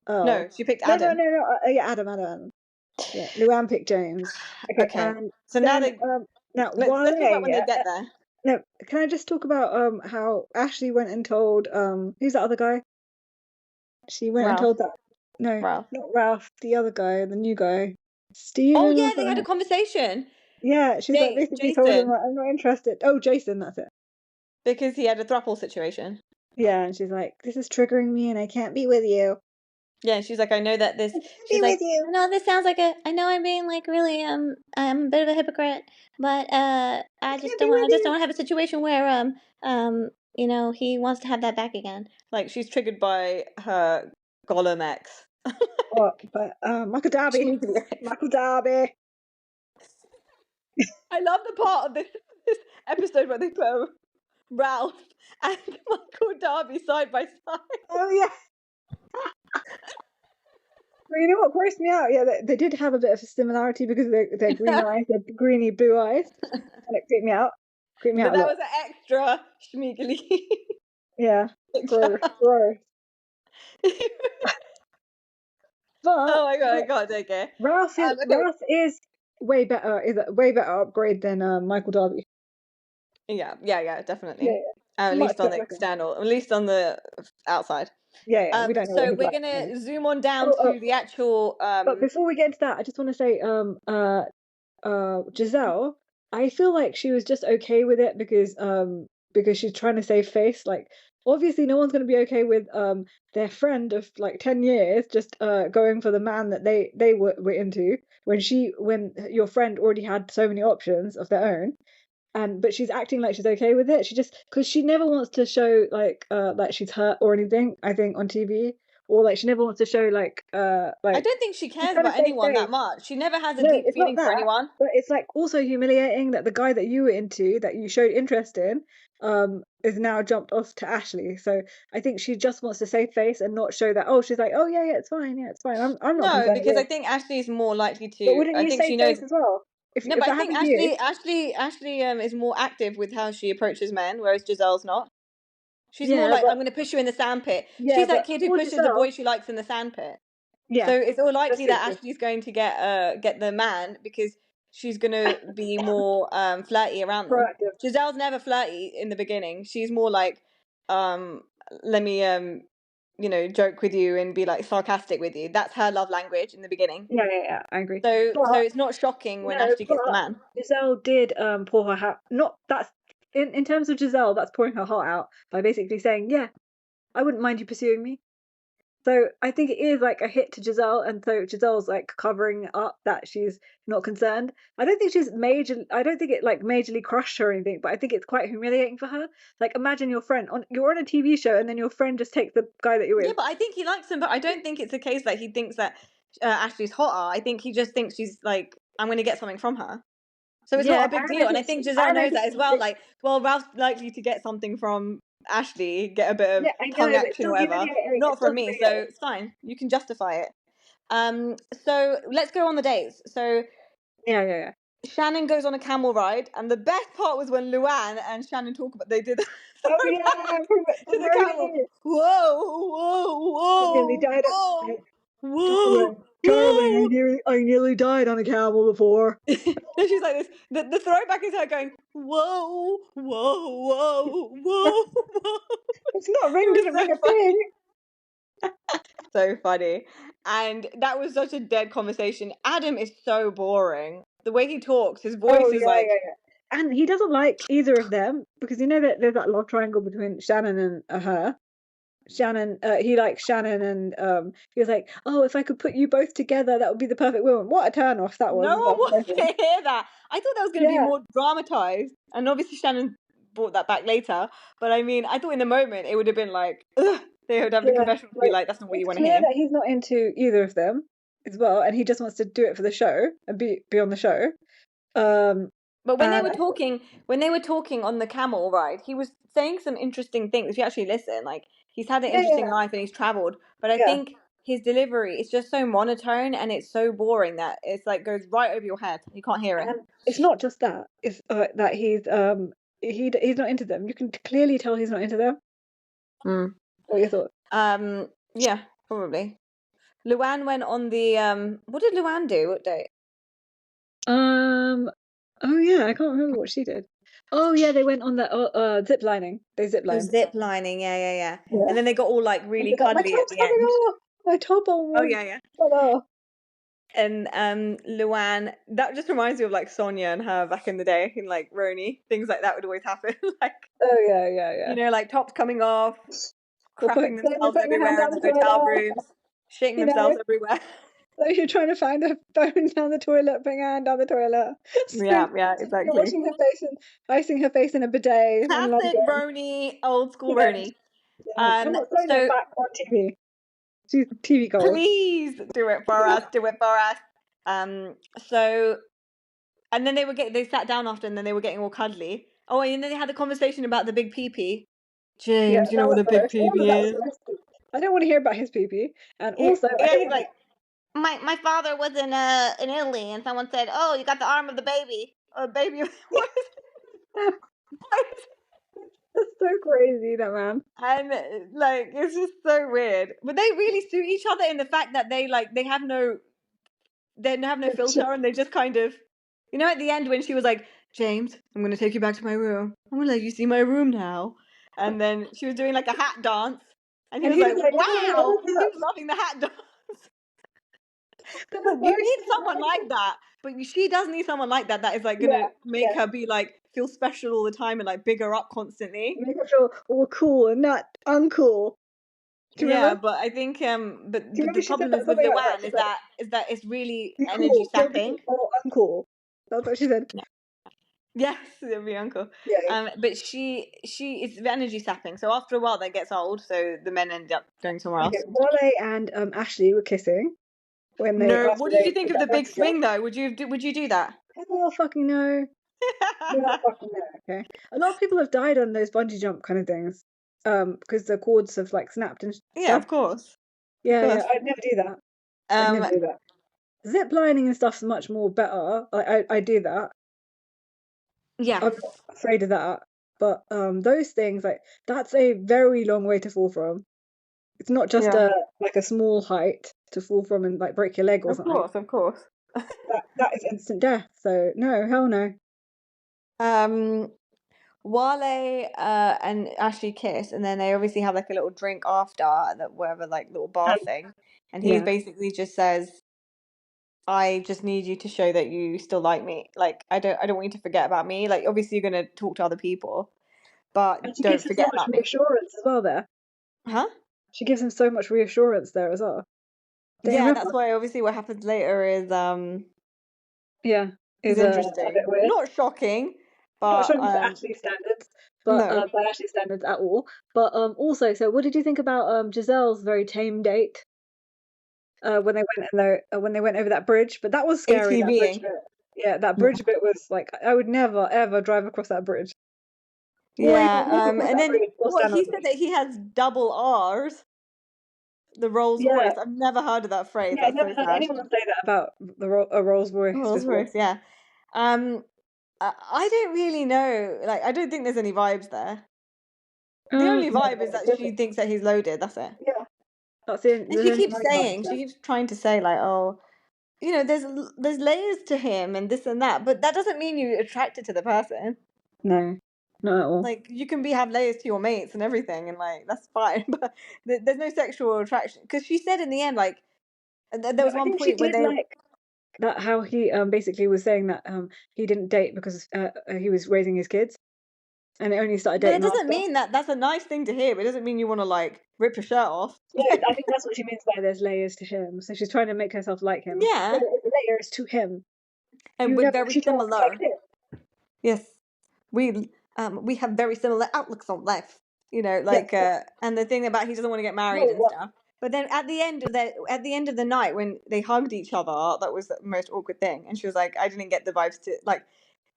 Earl. No, she picked No, Adam. no. Yeah, Adam. Yeah, LuAnn picked James. Okay. So then, now Wale, let's talk about when they get there. No, can I just talk about how Ashley went and told who's that other guy? She went and told that Ralph. not Ralph, the other guy, the new guy, Steven. Oh yeah, they had a conversation. Yeah, she's like basically told him like, I'm not interested. Oh, Jason, that's it. Because he had a throuple situation. Yeah, and she's like, this is triggering me, and I can't be with you. Yeah, she's like, I know that this. She's like, I know this sounds like I know I'm being like really I'm a bit of a hypocrite, but I just don't want to have a situation where you know he wants to have that back again. Like she's triggered by her Gollum ex. But Michael Darby. Michael Darby. I love the part of this episode where they put Ralph and Michael Darby side by side. Oh yeah. Well, you know what grossed me out? Yeah, they did have a bit of a similarity because they're green eyes, they're greeny blue eyes, and it creeped me out. But that was an extra schmeagly. Yeah, gross. But oh my god, I can't take it. Ralph is way better. Is a way better upgrade than Michael Darby. Yeah, definitely. Yeah. At least on the external, at least on the outside. Yeah. We don't know. So we're gonna zoom on down to the actual. But before we get into that, I just want to say, Giselle, I feel like she was just okay with it because she's trying to save face. Like, obviously, no one's going to be okay with their friend of like 10 years just going for the man that they were into when your friend already had so many options of their own. But she's acting like she's okay with it. She just because she never wants to show like she's hurt or anything. I think on TV, or like she never wants to show like. I don't think she cares about anyone that much. She never has a deep feeling for anyone. But it's like also humiliating that the guy that you were into, that you showed interest in, is now jumped off to Ashley. So I think she just wants to save face and not show that. Oh, she's like, oh yeah, it's fine, I'm not. No, because I think Ashley is more likely to. But wouldn't you I think she knows as well? No, but I think Ashley is more active with how she approaches men, whereas Giselle's not. She's more like, I'm going to push you in the sandpit. She's that kid who pushes the boy she likes in the sandpit. Yeah. So it's all likely that Ashley's going to get the man because she's going to be more flirty around them. Giselle's never flirty in the beginning. She's more like, let me joke with you and be like sarcastic with you. That's her love language in the beginning. Yeah, I agree. So it's not shocking when Ashley gets the man. Giselle did pour her heart. Not that's in terms of Giselle, that's pouring her heart out by basically saying, yeah, I wouldn't mind you pursuing me. So I think it is like a hit to Giselle, and so Giselle's like covering up that she's not concerned. I don't think it like majorly crushed her or anything, but I think it's quite humiliating for her. Like imagine you're on a TV show and then your friend just takes the guy that you're with. Yeah, but I think he likes him, but I don't think it's a case that he thinks that Ashley's hotter. I think he just thinks she's like, I'm going to get something from her. So it's not a big deal. And I think Giselle knows that as well. Like, well, Ralph's likely to get something from Ashley, get a bit of tongue action or whatever. Not from me, so it's fine. You can justify it. So let's go on the dates. So yeah. Shannon goes on a camel ride, and the best part was when LuAnn and Shannon talk about they did to the camel. Whoa! Nearly died. Darling, I nearly died on a camel before. Then she's like this. The throwback is her going, whoa. It's not ring, didn't ring a thing. So funny. And that was such a dead conversation. Adam is so boring. The way he talks, his voice is like... and he doesn't like either of them because you know that there's that love triangle between Shannon and her. Shannon, he likes Shannon, and he was like, "Oh, if I could put you both together, that would be the perfect woman." What a turn off that was! No one wants to hear that. I thought that was going to be Yeah. more dramatized, and obviously Shannon brought that back later. But I mean, I thought in the moment it would have been like, ugh, they would have the confessional be like, "That's not what you want to hear." It's clear that he's not into either of them as well, and he just wants to do it for the show and be on the show. But when they were talking on the camel ride, he was saying some interesting things. If you actually listen, like he's had an interesting life and he's traveled. But I think his delivery is just so monotone and it's so boring that it's like goes right over your head. You can't hear it. And it's not just that; it's that he's not into them. You can clearly tell he's not into them. What are your thoughts? Yeah, probably. LuAnn went on the what did LuAnn do? What date? Oh yeah, I can't remember what she did. Oh yeah, they went on the zip lining. They zip lined. Zip lining, yeah. And then they got all like really cuddly at the end. Off. My top on. Oh yeah. And LuAnn, that just reminds me of like Sonia and her back in the day in like RHOA. Things like that would always happen. Like yeah. You know, like tops coming off, crapping themselves putting everywhere in the hotel rooms, shaking themselves everywhere. So you're trying to find a phone down the toilet, putting her hand down the toilet. Yeah, exactly. You're washing her face and icing her face in a bidet. Classic RHOA, old school RHOA. I'm not saying that back on TV. She's TV gold. Please do it for us. So, and then they sat down after, and then they were getting all cuddly. Oh, and then they had a conversation about the big pee-pee. James, you know what a big pee-pee is? I don't want to hear about his pee-pee. And also, he's like, my father was in Italy, and someone said, "Oh, you got the arm of the baby." Or baby. What is it? That's so crazy, that man. And like, it's just so weird. But they really suit each other in the fact that they have no filter, and they just kind of, you know, at the end when she was like, "James, I'm going to take you back to my room. I'm going to let you see my room now." And then she was doing like a hat dance, and he was like, "Wow!" He was loving the hat dance. You need someone like that, but she does need someone like that is like gonna make her be like feel special all the time and like big her up constantly. Make her feel all cool and not uncool. But I think but the problem is with LuAnn is that it's really energy sapping. Or uncool. That's what she said. Yes, it'll be uncle. But she is energy sapping. So after a while, that gets old. So the men end up going somewhere else. Wale and Ashley were kissing. What did you think of the big swing though? Would you do that? Hell fucking no. Okay. A lot of people have died on those bungee jump kind of things. Because the cords have like snapped and stuff. Yeah, of course. Yeah, I'd never do that. I'd never do that. Zip lining and stuff's much more better. I do that. Yeah. I'm not afraid of that. But those things, like, that's a very long way to fall from. It's not just a small height to fall from and like break your leg or something. Of course. That is instant death. So no, hell no. Wale and Ashley kiss, and then they obviously have like a little drink after that, whatever, like little bar thing, and he basically just says, "I just need you to show that you still like me. Like I don't want you to forget about me. Like obviously you're gonna talk to other people, but don't forget about me." Reassurance as well there. Huh? She gives him so much reassurance there as well. That's why obviously what happens later is is interesting. A bit weird. Not shocking, but not shocking by Ashley standards, but by Ashley standards at all. But also, so what did you think about Giselle's very tame date? When they went over that bridge, but that was scary. That bridge bit. Yeah, that bridge bit was like, I would never ever drive across that bridge. Yeah, and then he said that he has double R's. The Rolls Royce. I've never heard of that phrase. Yeah, I've never heard anyone say that about a Rolls Royce. Rolls Royce, yeah. I don't really know. Like, I don't think there's any vibes there. The only vibe is that she thinks that he's loaded. That's it. Yeah, that's it. And she keeps trying to say like, oh, you know, there's layers to him and this and that, but that doesn't mean you're attracted to the person. No. Not at all. Like you can have layers to your mates and everything, and like that's fine, but there's no sexual attraction. Because she said in the end, like there was one point where how he basically was saying that he didn't date because he was raising his kids, and it only started But it dating doesn't after. mean that that's a nice thing to hear, but it doesn't mean you want to like rip your shirt off. Yeah, I think that's what she means by there's layers to him. So she's trying to make herself like him. Yeah. But there's layers to him. And You we're never very actually talk similar. like him. Yes. We have very similar outlooks on life. You know, like and the thing about he doesn't want to get married and stuff. But then at the end of the night when they hugged each other, that was the most awkward thing. And she was like, I didn't get the vibes to like,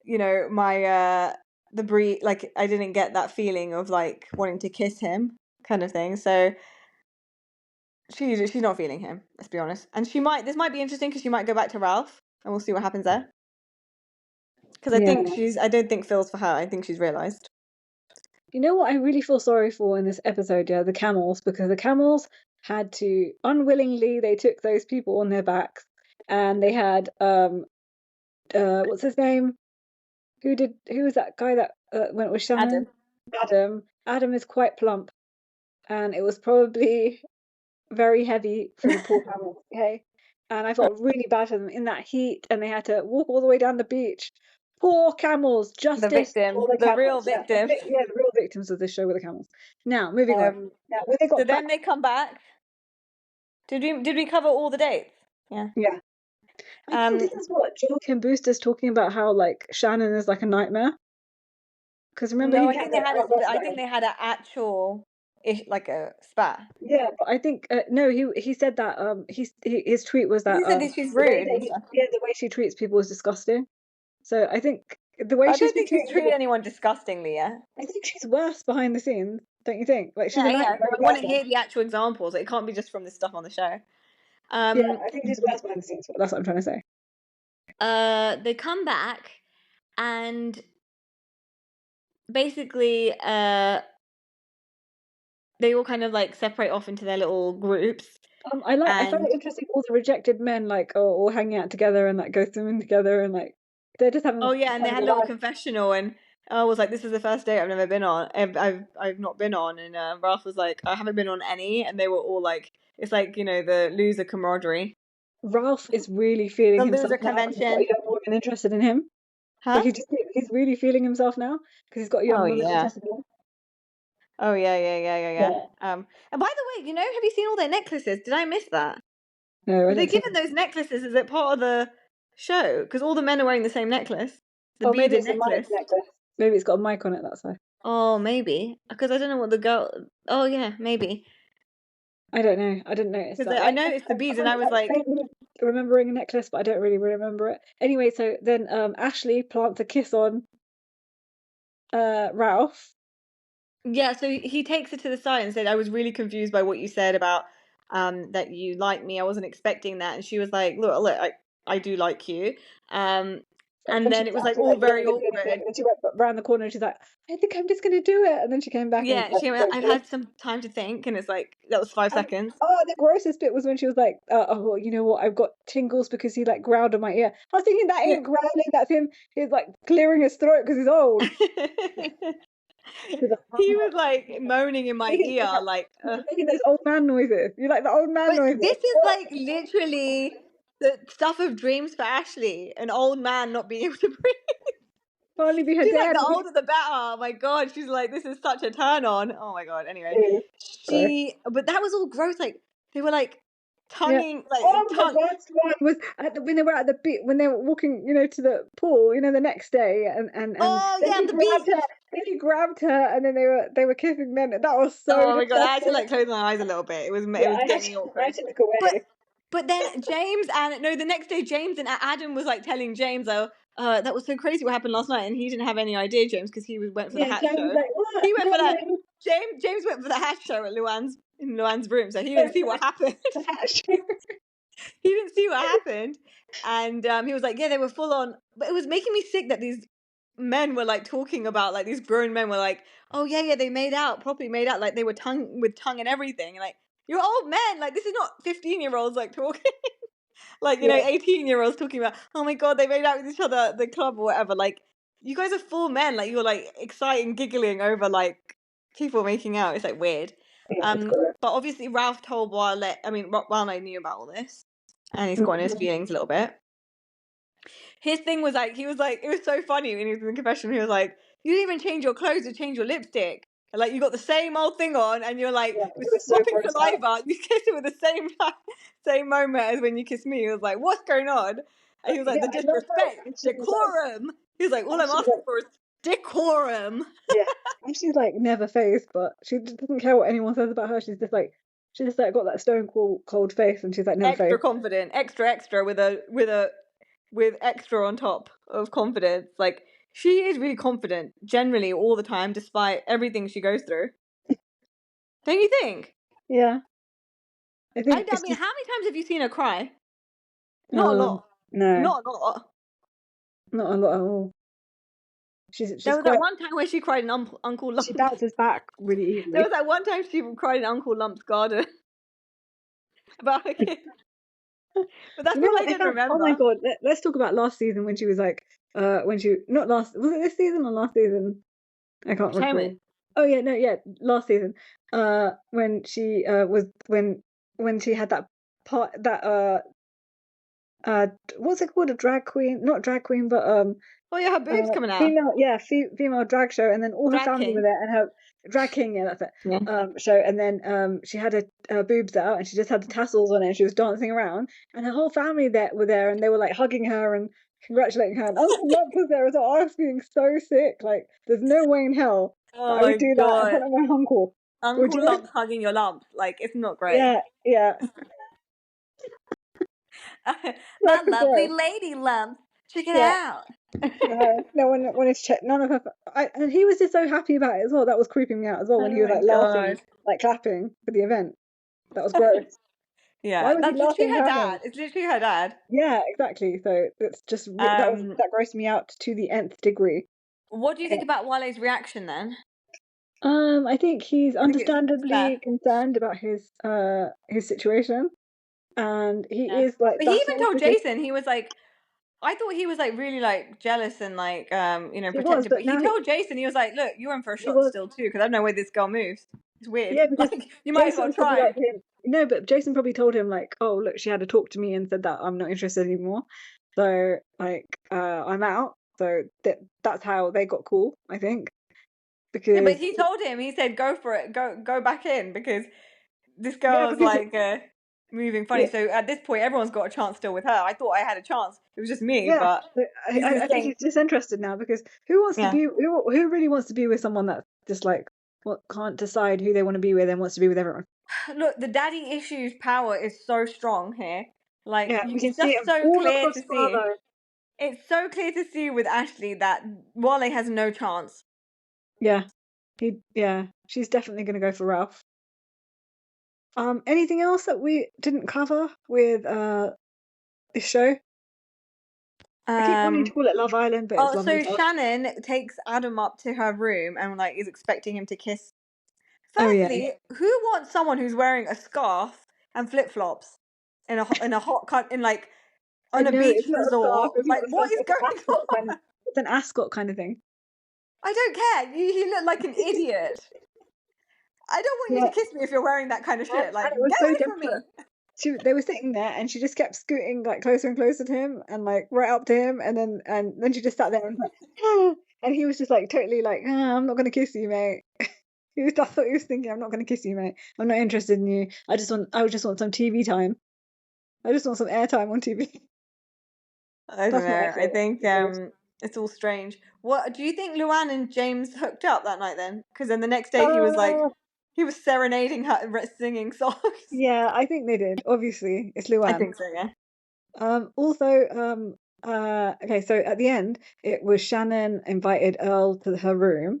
you know, my the Brit, like I didn't get that feeling of like wanting to kiss him kind of thing. So she's not feeling him, let's be honest. And this might be interesting because she might go back to Ralph and we'll see what happens there. Because I don't think Phil's for her. I think she's realised. You know what I really feel sorry for in this episode, the camels, because the camels had to unwillingly they took those people on their backs, and they had what's his name? Who was that guy that went with Shannon? Adam is quite plump, and it was probably very heavy for the poor camels. Okay, and I felt really bad for them in that heat, and they had to walk all the way down the beach. Poor camels, justice. The victims, the real victims. Yeah, the real victims of this show were the camels. Now, moving on. Now, when they got then they come back. Did we cover all the dates? Yeah. Yeah. I think this is what Joel Kim Booster's talking about, how like Shannon is like a nightmare. Because remember, I think they had an actual like a spat. Yeah, but I think no, he said that his tweet was that he said that she's rude. The way she treats people is disgusting. So I think the way I don't think she's treated anyone disgustingly yet. I think she's worse behind the scenes, don't you think? Like she's I want to hear the actual examples. It can't be just from the stuff on the show. I think she's worse behind the scenes. That's what I'm trying to say. They come back and basically they all kind of like separate off into their little groups. I found it interesting. All the rejected men like are all hanging out together and like go swimming together and like they're just having. Oh yeah, and they had a little confessional, and I was like, "This is the first date I've never been on. I've not been on." And Ralph was like, "I haven't been on any," and they were all like, "It's like the loser camaraderie." Ralph is really feeling the himself loser convention. Now. He's got a young woman interested in him. Huh? Like he's really feeling himself now because he's got a young woman interested in him. Oh yeah. And by the way, have you seen all their necklaces? Did I miss that? No, were they given those necklaces? Is it part of the show? Because all the men are wearing the same necklace. The beaded necklace. Maybe it's got a mic on it. That's why. Oh, maybe because I don't know what the girl. Oh yeah, maybe. I don't know. I didn't notice that. I noticed the beads, and I was like remembering a necklace, but I don't really remember it. Anyway, so then Ashley plants a kiss on Ralph. Yeah, so he takes her to the side and said, "I was really confused by what you said about that you like me. I wasn't expecting that." And she was like, "Look, I do like you." And then it was like all very awkward. And she went around the corner and she's like, "I think I'm just going to do it." And then she came back. Yeah, she went, "I've had some time to think," and it's like that was 5 seconds. Oh, the grossest bit was when she was like, "Oh, you know what? I've got tingles because he like growled in my ear." I was thinking that ain't growling. That's him. He's like clearing his throat because he's old. He was like moaning in my ear, like making those old man noises. You like the old man noises? This is like literally the stuff of dreams for Ashley. An old man not being able to breathe. Finally be her she's dad. Like, the older the better. Oh my god, she's like, this is such a turn on. Oh my god. Anyway, but that was all gross. Like they were like tonguing, like the worst one was when they were at the beach, when they were walking, to the pool, the next day, and then he grabbed her, and then they were kissing. Then that was so. Oh my god! I had to like close my eyes a little bit. It was getting awkward. I had to look away. But then the next day James and Adam was like telling James, that was so crazy what happened last night, and he didn't have any idea, James, because he went for the hat show. Like, he went for that. James went for the hat show at LuAnn's room, so he didn't see what happened. He didn't see what happened, and he was like, "Yeah, they were full on." But it was making me sick that these men were like talking about, like these grown men were like, "Oh yeah, they properly made out, like they were tongue and everything." And like, you're old men, like this is not 15-year-olds like talking. Like 18-year-olds talking about, "Oh my god, they made out with each other at the club or whatever." Like, you guys are full men, like you're like excited and giggling over like people making out. It's like weird. But obviously Ralph told Wale. Wale knew about all this, and he's got in his feelings a little bit. His thing was like, it was so funny when he was in the confession. He was like, you didn't even change your clothes to change your lipstick. And like, you got the same old thing on, and you're like, Yeah, we're he was so swapping grossed out. saliva. You kissed it with the same moment as when you kissed me. He was like, what's going on? And he was like, Yeah, the I love her. disrespect, And she was like, decorum. He was like, all and I'm she's asking like, for is decorum. yeah, and she's like never phased, but she doesn't care what anyone says about her. She's just like got that stone cold face, and she's like never Extra phased. confident, extra with extra on top of confidence. Like, she is really confident generally all the time, despite everything she goes through. Don't you think? Yeah, I think I it's mean, just how many times have you seen her cry? Not a lot. no, Not a lot. not a lot at all. She's There was quite. that one time where she cried in Uncle She Lump. bounces back really There easily. was that one time she cried in Uncle Lump's garden about her kid. But that's You know all I what? can remember. Oh my god, let's talk about last season when she was like, when she not last was it this season or last season? I can't recall. Atonement. Oh yeah, no, yeah, last season. When she was when she had that part that what's it called, a drag queen? Not drag queen, but Oh yeah, her boobs coming out. female drag show, and then all her Drag family king. were there, and her drag king, yeah, that's it. Yeah. Show, and then she had her boobs out, and she just had the tassels on it, and she was dancing around, and her whole family were there, and they were like hugging her and congratulating her, and Uncle Lump was there as well. I was feeling so sick, like there's no way in hell that Oh I my would do that in god. front of my uncle. Would Uncle you? Lump hugging your lump. Like, it's not great. Yeah, My so lovely gross. lady lump. Check it Yeah. out. No one is checked. None of her. And he was just so happy about it as well. That was creeping me out as well when Oh he was my like laughing, god. like clapping for the event. That was gross. Why Yeah, was he that's literally laughing, her clapping? dad. It's literally her dad. Yeah, exactly. So it's just that grossed me out to the nth degree. What do you Yeah. think about Wale's reaction then? I think he's I think it's understandably fair. concerned about his situation, and he Yeah. is like. But he even told Jason, he was like, I thought he was like really like jealous and like He was, protective. but But he now told Jason, he was like, look, you're in for a he shot was. still too, because I don't know where this girl moves. It's weird. Yeah, because Like, you might as well Jason probably try. like him. No, but Jason probably told him like, oh look, she had to talk to me and said that I'm not interested anymore. So like, I'm out. So that's how they got cool, I think. Because Yeah, but he told him, he said, go for it, go back in, because this yeah, girl's because like moving funny. yeah, So at this point, everyone's got a chance still with her. I thought I had a chance. It was just me, yeah. but he's I think saying, he's disinterested now because who wants to yeah. be who really wants to be with someone that's just like can't decide who they want to be with and wants to be with everyone. Look, the daddy issues power is so strong here. Like, Yeah, we can it's see just it so all clear across to see. Bravo. It's so clear to see with Ashley that Wale has no chance. Yeah, she's definitely going to go for Ralph. Anything else that we didn't cover with this show? I keep wanting to call it Love Island, but it's Love So and Love. Shannon takes Adam up to her room and like is expecting him to kiss. Oh yeah. Firstly, who wants someone who's wearing a scarf and flip flops in a hot cut in like I on a know beach it's not a scarf. resort? It's not Like, a scarf. what is It's an going ascot on? kind of. It's an ascot kind of thing. I don't care. You look like an idiot. I don't want you Yeah, to kiss me if you're wearing that kind of shit. Like, and it was get so away from me. desperate. They were sitting there, and she just kept scooting like closer and closer to him, and like right up to him, and then she just sat there and was like, ah, and he was just like totally like, I'm not gonna kiss you, mate. That's what he was thinking. I'm not gonna kiss you, mate. I'm not interested in you. I just want some TV time. I just want some airtime on TV. I don't That's what I know. I thought. think it's all strange. What do you think LuAnn and James hooked up that night then? Because then the next day he was serenading her, singing songs. Yeah, I think they did. Obviously, it's I LuAnn. think so, yeah. Also, okay, so at the end, it was Shannon invited Earl to her room,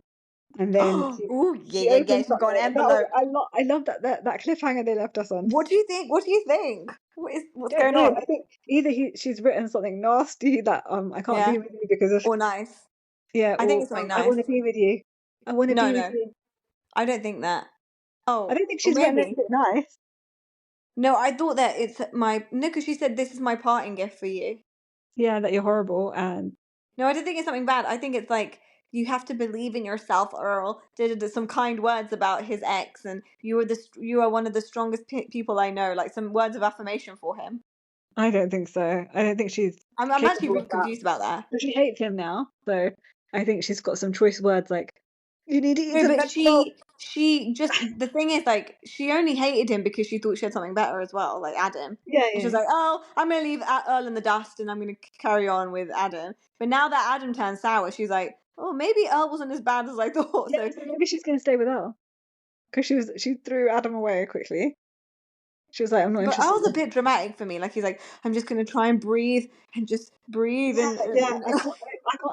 and then Oh, she yeah. opened She's got something. an That was envelope. I love that cliffhanger they left us on. What do you think? What do you think? What's Don't going know. on? I think either she's written something nasty that I can't Yeah. be with you because of Or nice. yeah, I think or it's something I nice. want to be with you. I want to be with No. you. I don't think that. I Oh, don't think or she's written maybe. anything nice. No, I thought that it's no, because she said this is my parting gift for you. Yeah, that you're horrible and No, I don't think it's something bad. I think it's like you have to believe in yourself, Earl. Did some kind words about his ex, and you are one of the strongest people I know. Like some words of affirmation for him. I don't think so. I don't think she's I'm actually capable really of that. confused about that. But she hates him now, so I think she's got some choice words like, you need to eat No, some but vegetables. she just, the thing is, like, she only hated him because she thought she had something better as well, like Adam. Yeah, And she was yeah. like, oh, I'm gonna leave Earl in the dust and I'm gonna carry on with Adam. But now that Adam turned sour, she's like, oh, maybe Earl wasn't as bad as I thought. Yeah, so maybe she's going to stay with Earl. Because she threw Adam away quickly. She was like, I'm not But interested. Earl's a bit dramatic for me. Like, he's like, I'm just gonna try and breathe and just breathe. Yeah, and yeah.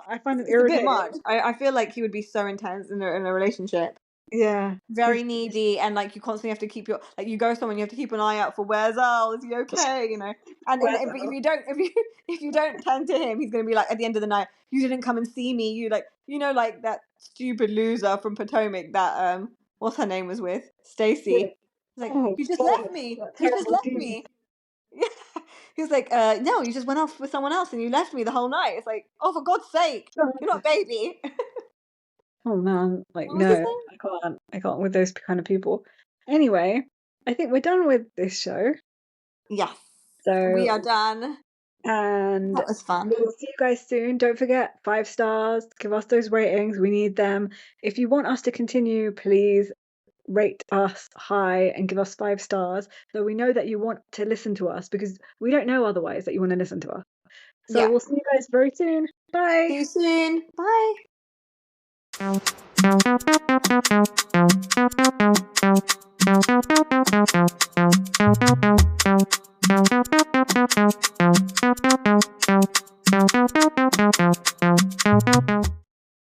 I find it it's a bit irritating. much. I feel like he would be so intense in a relationship. Yeah. Very needy, and like you constantly have to keep your, like, you go somewhere, you have to keep an eye out for where's Earl, is he okay, you know? And Where's if Earl? you don't, if you don't tend to him, he's gonna be like at the end of the night, you didn't come and see me, you like, you know, like that stupid loser from Potomac that what's her name was with Stacy. He's like, Oh, you just God, left me, that you just terrible left dude. me. Yeah. He was like, no, you just went off with someone else and you left me the whole night. It's like, oh, for God's sake, you're not a baby. Oh man, like What was his no, name? I can't with those kind of people. Anyway, I think we're done with this show. Yes, So we are done. and That was fun. we'll see you guys soon. Don't forget 5 stars. Give us those ratings. We need them. If you want us to continue, please rate us high and give us 5 stars so we know that you want to listen to us, because we don't know otherwise that you want to listen to us. So Yeah. we'll see you guys very soon. Bye. See you soon. Bye.